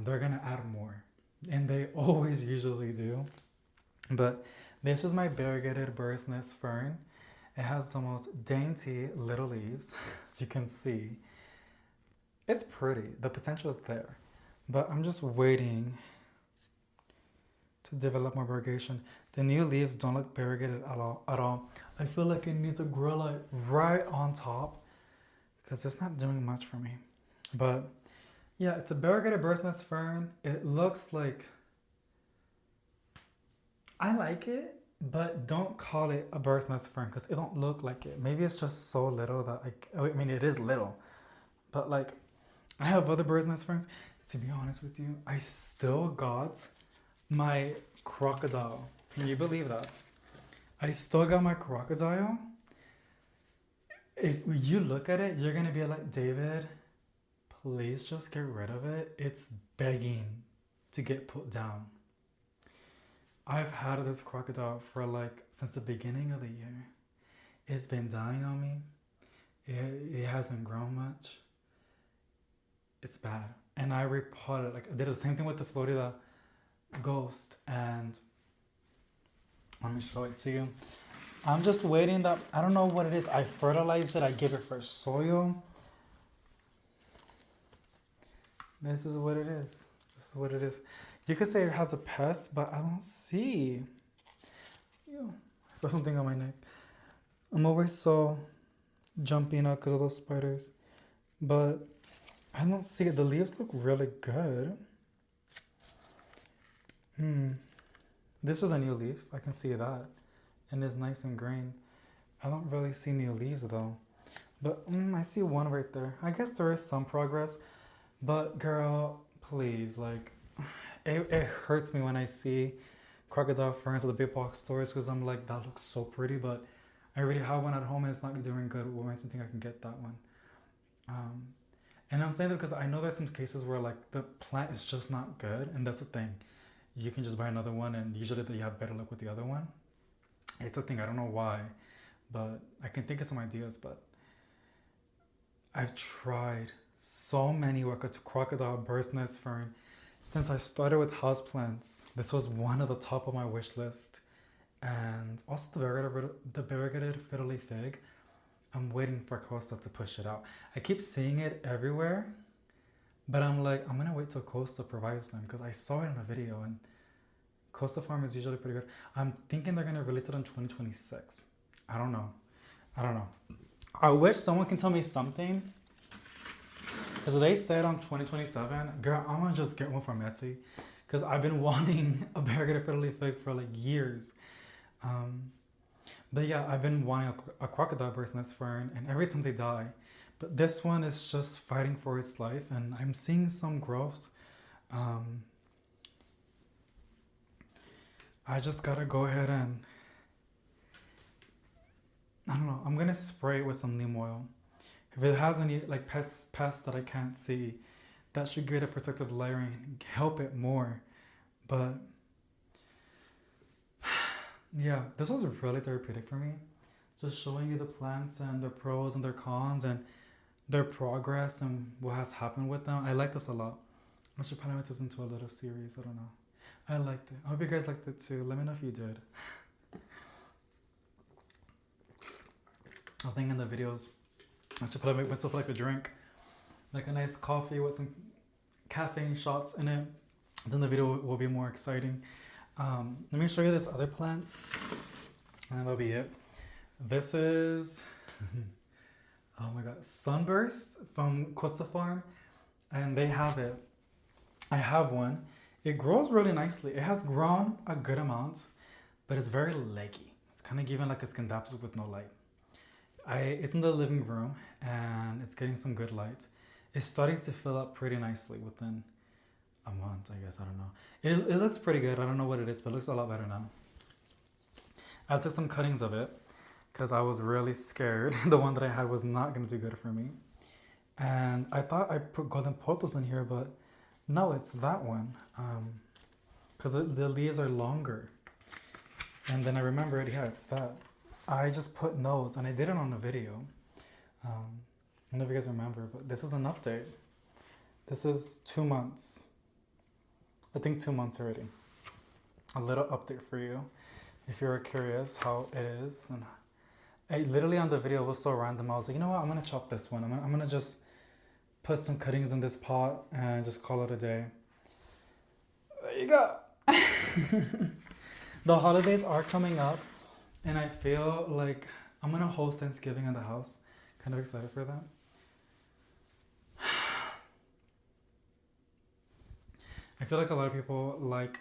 They're gonna add more, and they always usually do. But this is my variegated bird's nest fern. It has the most dainty little leaves, as you can see. It's pretty. The potential is there, but I'm just waiting to develop more variegation. The new leaves don't look variegated at all. I feel like it needs to grow like right on top because it's not doing much for me. But yeah, it's a variegated bird's nest fern. It looks like, I like it, but don't call it a bird's nest fern because it don't look like it. Maybe it's just so little that I mean, it is little, but like I have other bird's nest ferns. To be honest with you, I still got my crocodile. Can you believe that? I still got my crocodile. If you look at it, you're gonna be like, David, please just get rid of it. It's begging to get put down. I've had this crocodile for like since the beginning of the year. It's been dying on me. It hasn't grown much. It's bad. And I repotted. Like I did the same thing with the Florida Ghost, and let me show it to you. I'm just waiting that, I don't know what it is. I fertilized it. I gave it fresh soil. This is what it is. This is what it is. You could say it has a pest, but I don't see. Ew. I got something on my neck. I'm always so jumping up because of those spiders. But I don't see it. The leaves look really good. This is a new leaf. I can see that. And it's nice and green. I don't really see new leaves though. But I see one right there. I guess there is some progress. But girl, please, like, it hurts me when I see crocodile ferns at the big box stores because I'm like, that looks so pretty, but I already have one at home and it's not doing good. What makes me think I can get that one? And I'm saying that because I know there's some cases where like the plant is just not good, and that's the thing. You can just buy another one, and usually you have better luck with the other one. It's a thing. I don't know why, but I can think of some ideas. But I've tried so many with crocodile bird's nest fern since I started with houseplants. This was one of the top of my wish list, and also the variegated fiddly fig. I'm waiting for Costa to push it out. I keep seeing it everywhere, but I'm like, I'm gonna wait till Costa provides them because I saw it in a video, and Costa Farm is usually pretty good. I'm thinking they're gonna release it in 2026. I don't know. I wish someone can tell me something, because they said on 2027, girl, I'm gonna just get one from Etsy because I've been wanting a variegated fiddly fig for like years. But yeah, I've been wanting a crocodile bird's nest fern, and every time they die. But this one is just fighting for its life, and I'm seeing some growth. I just gotta go ahead and, I don't know, I'm gonna spray it with some neem oil. If it has any like pests that I can't see, that should get a protective layering and help it more. But yeah, this was really therapeutic for me. Just showing you the plants and their pros and their cons and their progress and what has happened with them. I like this a lot. I should probably make this into a little series. I don't know. I liked it. I hope you guys liked it too. Let me know if you did. I think in the videos, I should probably make myself like a drink. Like a nice coffee with some caffeine shots in it. Then the video will be more exciting. Let me show you this other plant, and that'll be it. This is oh my god, Sunburst from Costa Farm, and they have it. I have one. It grows really nicely. It has grown a good amount, but it's very leggy. It's kind of giving like a scandapsis with no light. It's in the living room and it's getting some good light. It's starting to fill up pretty nicely within a month, I guess. I don't know. It looks pretty good. I don't know what it is, but it looks a lot better now. I took some cuttings of it because I was really scared. The one that I had was not going to do good for me. And I thought I put golden pothos in here, but no, it's that one. Because the leaves are longer. And then I remembered, yeah, it's that. I just put notes, and I did it on a video. I don't know if you guys remember, but this is an update. This is 2 months. I think 2 months already. A little update for you, if you're curious how it is. And I literally on the video was so random. I was like, you know what? I'm gonna chop this one. I'm gonna just put some cuttings in this pot and just call it a day. There you go. The holidays are coming up, and I feel like I'm gonna host Thanksgiving in the house. Kind of excited for that. I feel like a lot of people like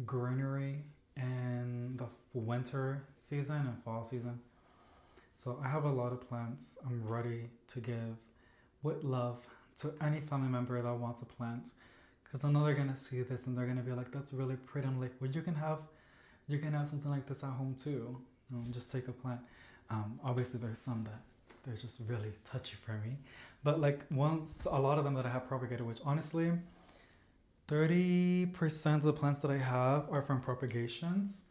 greenery in the winter season and fall season. So I have a lot of plants I'm ready to give with love to any family member that wants a plant. Because I know they're gonna see this and they're gonna be like, that's really pretty. I'm like, well, you can have something like this at home too. Just take a plant. Obviously there's some that they're just really touchy for me. But like a lot of them that I have propagated, which honestly, 30% of the plants that I have are from propagations.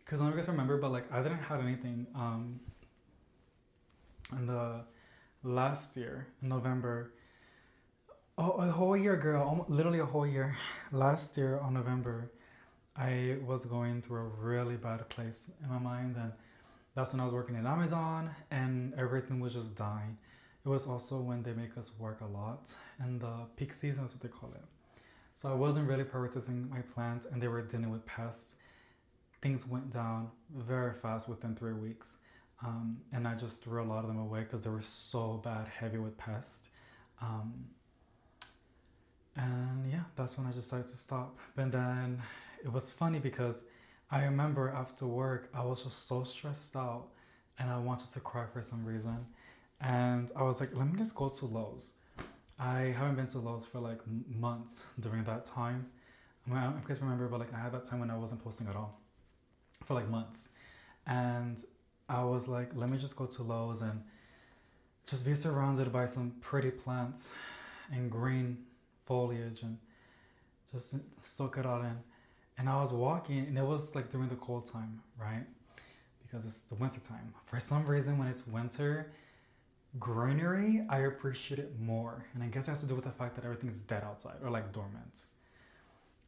Because I don't know if you guys remember, but like I didn't have anything in the last year, in November. Oh, a whole year, girl. Literally a whole year. Last year on November, I was going through a really bad place in my mind. And that's when I was working in Amazon and everything was just dying. It was also when they make us work a lot. And the peak season is what they call it. So I wasn't really prioritizing my plants and they were dealing with pests. Things went down very fast within 3 weeks. And I just threw a lot of them away because they were so bad, heavy with pests. And yeah, that's when I decided to stop. But then it was funny because I remember after work, I was just so stressed out and I wanted to cry for some reason. And I was like, let me just go to Lowe's. I haven't been to Lowe's for like months during that time. I don't know if you guys remember, but like I had that time when I wasn't posting at all for like months. And I was like, let me just go to Lowe's and just be surrounded by some pretty plants and green foliage and just soak it all in. And I was walking and it was like during the cold time, right? Because it's the winter time. For some reason, when it's winter, greenery, I appreciate it more. And I guess it has to do with the fact that everything's dead outside or like dormant.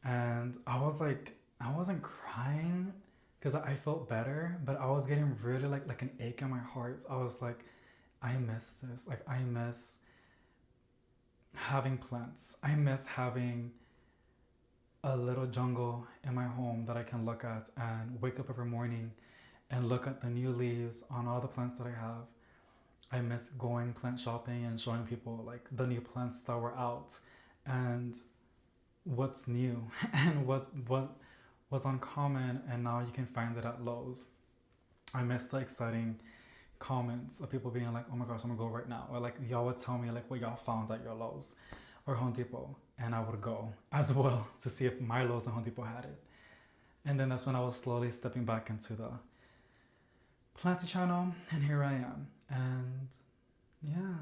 And I was like, I wasn't crying because I felt better, but I was getting really like an ache in my heart. I was like, I miss this. Like I miss having plants. I miss having a little jungle in my home that I can look at and wake up every morning and look at the new leaves on all the plants that I have. I miss going plant shopping and showing people like the new plants that were out and what's new and what was uncommon and now you can find it at Lowe's. I miss the exciting comments of people being like, oh my gosh, I'm gonna go right now. Or like y'all would tell me like what y'all found at your Lowe's or Home Depot. And I would go as well to see if my Lowe's and Home Depot had it. And then that's when I was slowly stepping back into the planting channel. And here I am. And yeah,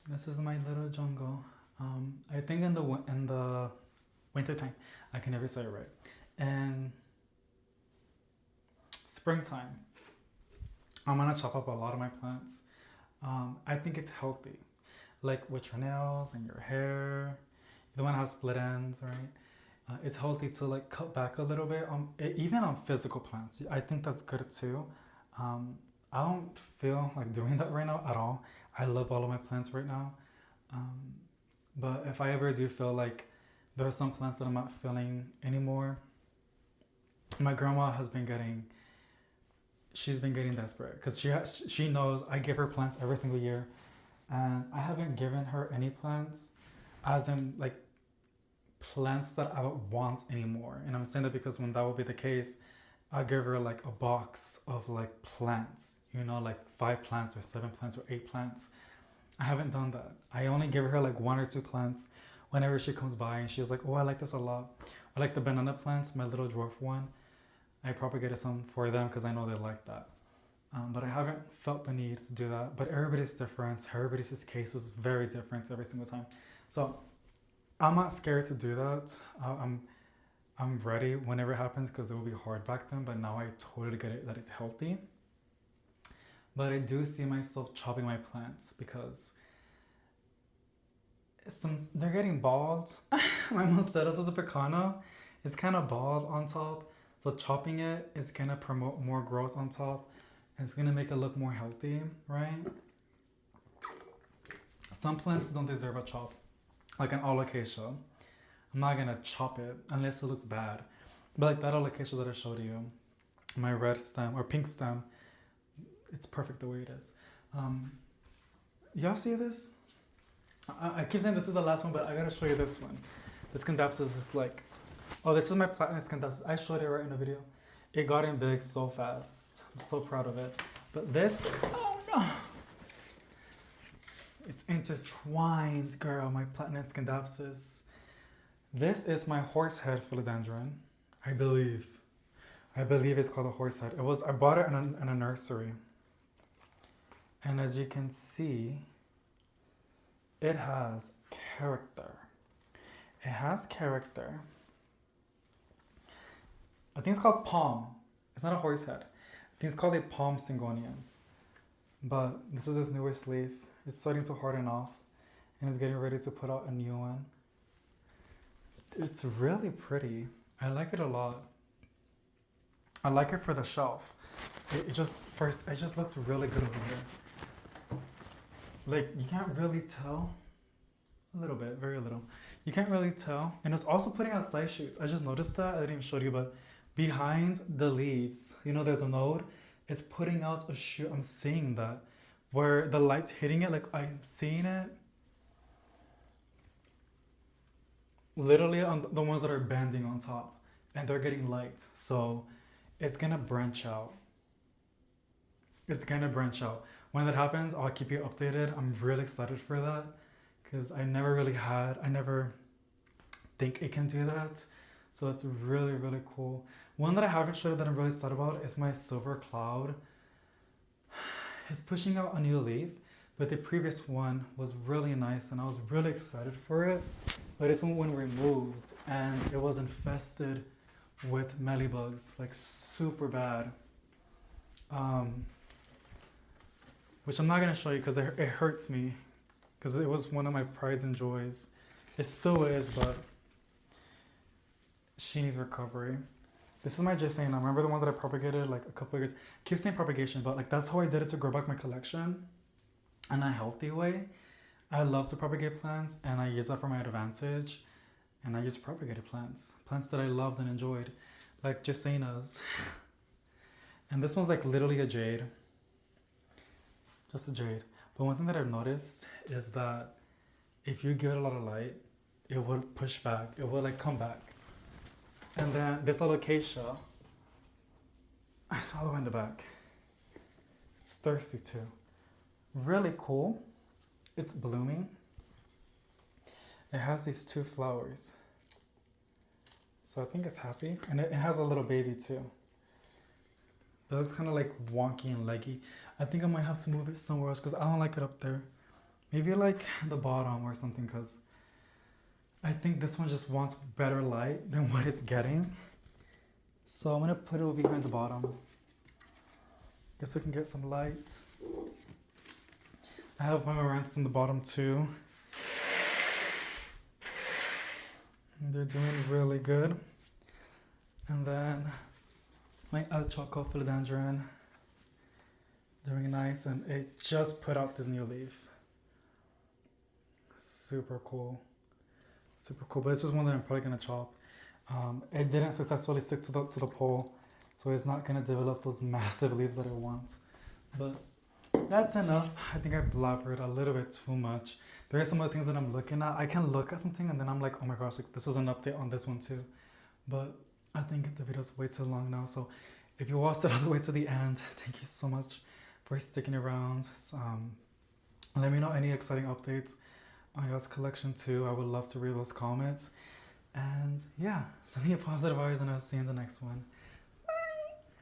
this is my little jungle. I think in the winter time, I can never say it right. And springtime, I'm gonna chop up a lot of my plants. I think it's healthy, like with your nails and your hair. You don't want to have split ends, right? It's healthy to like cut back a little bit on even on physical plants. I think that's good too. I don't feel like doing that right now at all. I love all of my plants right now. But if I ever do feel like there are some plants that I'm not feeling anymore, my grandma has been getting she's been getting desperate because she knows I give her plants every single year, and I haven't given her any plants, as in like plants that I would want anymore. And I'm saying that because when that would be the case, I'll give her like a box of like plants, you know, like 5 plants or 7 plants or 8 plants. I haven't done that. I only give her like 1 or 2 plants whenever she comes by and she's like, oh, I like this a lot. I like the banana plants, my little dwarf one. I propagated some for them because I know they like that. But I haven't felt the need to do that. But everybody's different. Everybody's case is very different every single time. So I'm not scared to do that. I'm ready whenever it happens because it will be hard back then. But now I totally get it that it's healthy. But I do see myself chopping my plants because since they're getting bald, my monsteras was a pecano. It's kind of bald on top. So chopping it is going to promote more growth on top. It's going to make it look more healthy, right? Some plants don't deserve a chop. Like an alocasia. I'm not going to chop it unless it looks bad. But like that alocasia that I showed you, my red stem or pink stem, it's perfect the way it is. Y'all see this? I keep saying this is the last one, but I gotta show you this one. This Scandapsus is like, oh, this is my platinum Scandapsus. I showed it right in the video. It got in big so fast. I'm so proud of it. But this, oh no. It's intertwined, girl, my platinum Scandapsus. This is my horsehead philodendron, I believe. I believe it's called a horsehead. I bought it in a nursery. And as you can see, it has character. It has character. I think it's called palm. It's not a horse head. I think it's called a palm syngonium. But this is its newest leaf. It's starting to harden off. And it's getting ready to put out a new one. It's really pretty. I like it a lot. I like it for the shelf. It just looks really good over here. Like, you can't really tell. A little bit, very little. You can't really tell. And it's also putting out side shoots. I just noticed that. I didn't even show you, but behind the leaves, you know, there's a node. It's putting out a shoot. I'm seeing that. Where the light's hitting it, like I'm seeing it. Literally on the ones that are bending on top. And they're getting light. So it's going to branch out. It's going to branch out. When that happens, I'll keep you updated. I'm really excited for that because I never think it can do that. So it's really, really cool. One that I haven't showed that I'm really excited about is my silver cloud. It's pushing out a new leaf, but the previous one was really nice and I was really excited for it. But this one when removed and it was infested with mealybugs, like super bad. Which I'm not going to show you because it hurts me. Because it was one of my prides and joys. It still is, but she needs recovery. This is my Jesena. Remember the one that I propagated like a couple of years? I keep saying propagation, but like that's how I did it to grow back my collection in a healthy way. I love to propagate plants and I use that for my advantage. And I just propagated plants. Plants that I loved and enjoyed. Like Jesenas. And this one's like literally a jade. Just a jade. But one thing that I've noticed is that if you give it a lot of light, it will push back. It will like come back. And then this alocasia, I saw the one in the back. It's thirsty too. Really cool. It's blooming. It has these 2 flowers. So I think it's happy. And it has a little baby too. It looks kind of like wonky and leggy. I think I might have to move it somewhere else because I don't like it up there. Maybe like the bottom or something because I think this one just wants better light than what it's getting. So I'm going to put it over here in the bottom. Guess we can get some light. I have my Amaranthus in the bottom too. And they're doing really good. And then my El Choco philodendron. Doing nice, and it just put out this new leaf. Super cool. Super cool, but it's just one that I'm probably gonna chop. It didn't successfully stick to the pole, so it's not gonna develop those massive leaves that I want. But that's enough. I think I blabbered a little bit too much. There are some other things that I'm looking at. I can look at something and then I'm like, oh my gosh, like this is an update on this one too. But I think the video's way too long now. So if you watched it all the way to the end, thank you so much for sticking around. Let me know any exciting updates on y'all's collection too. I would love to read those comments. And yeah, send me a positive vibes and I'll see you in the next one.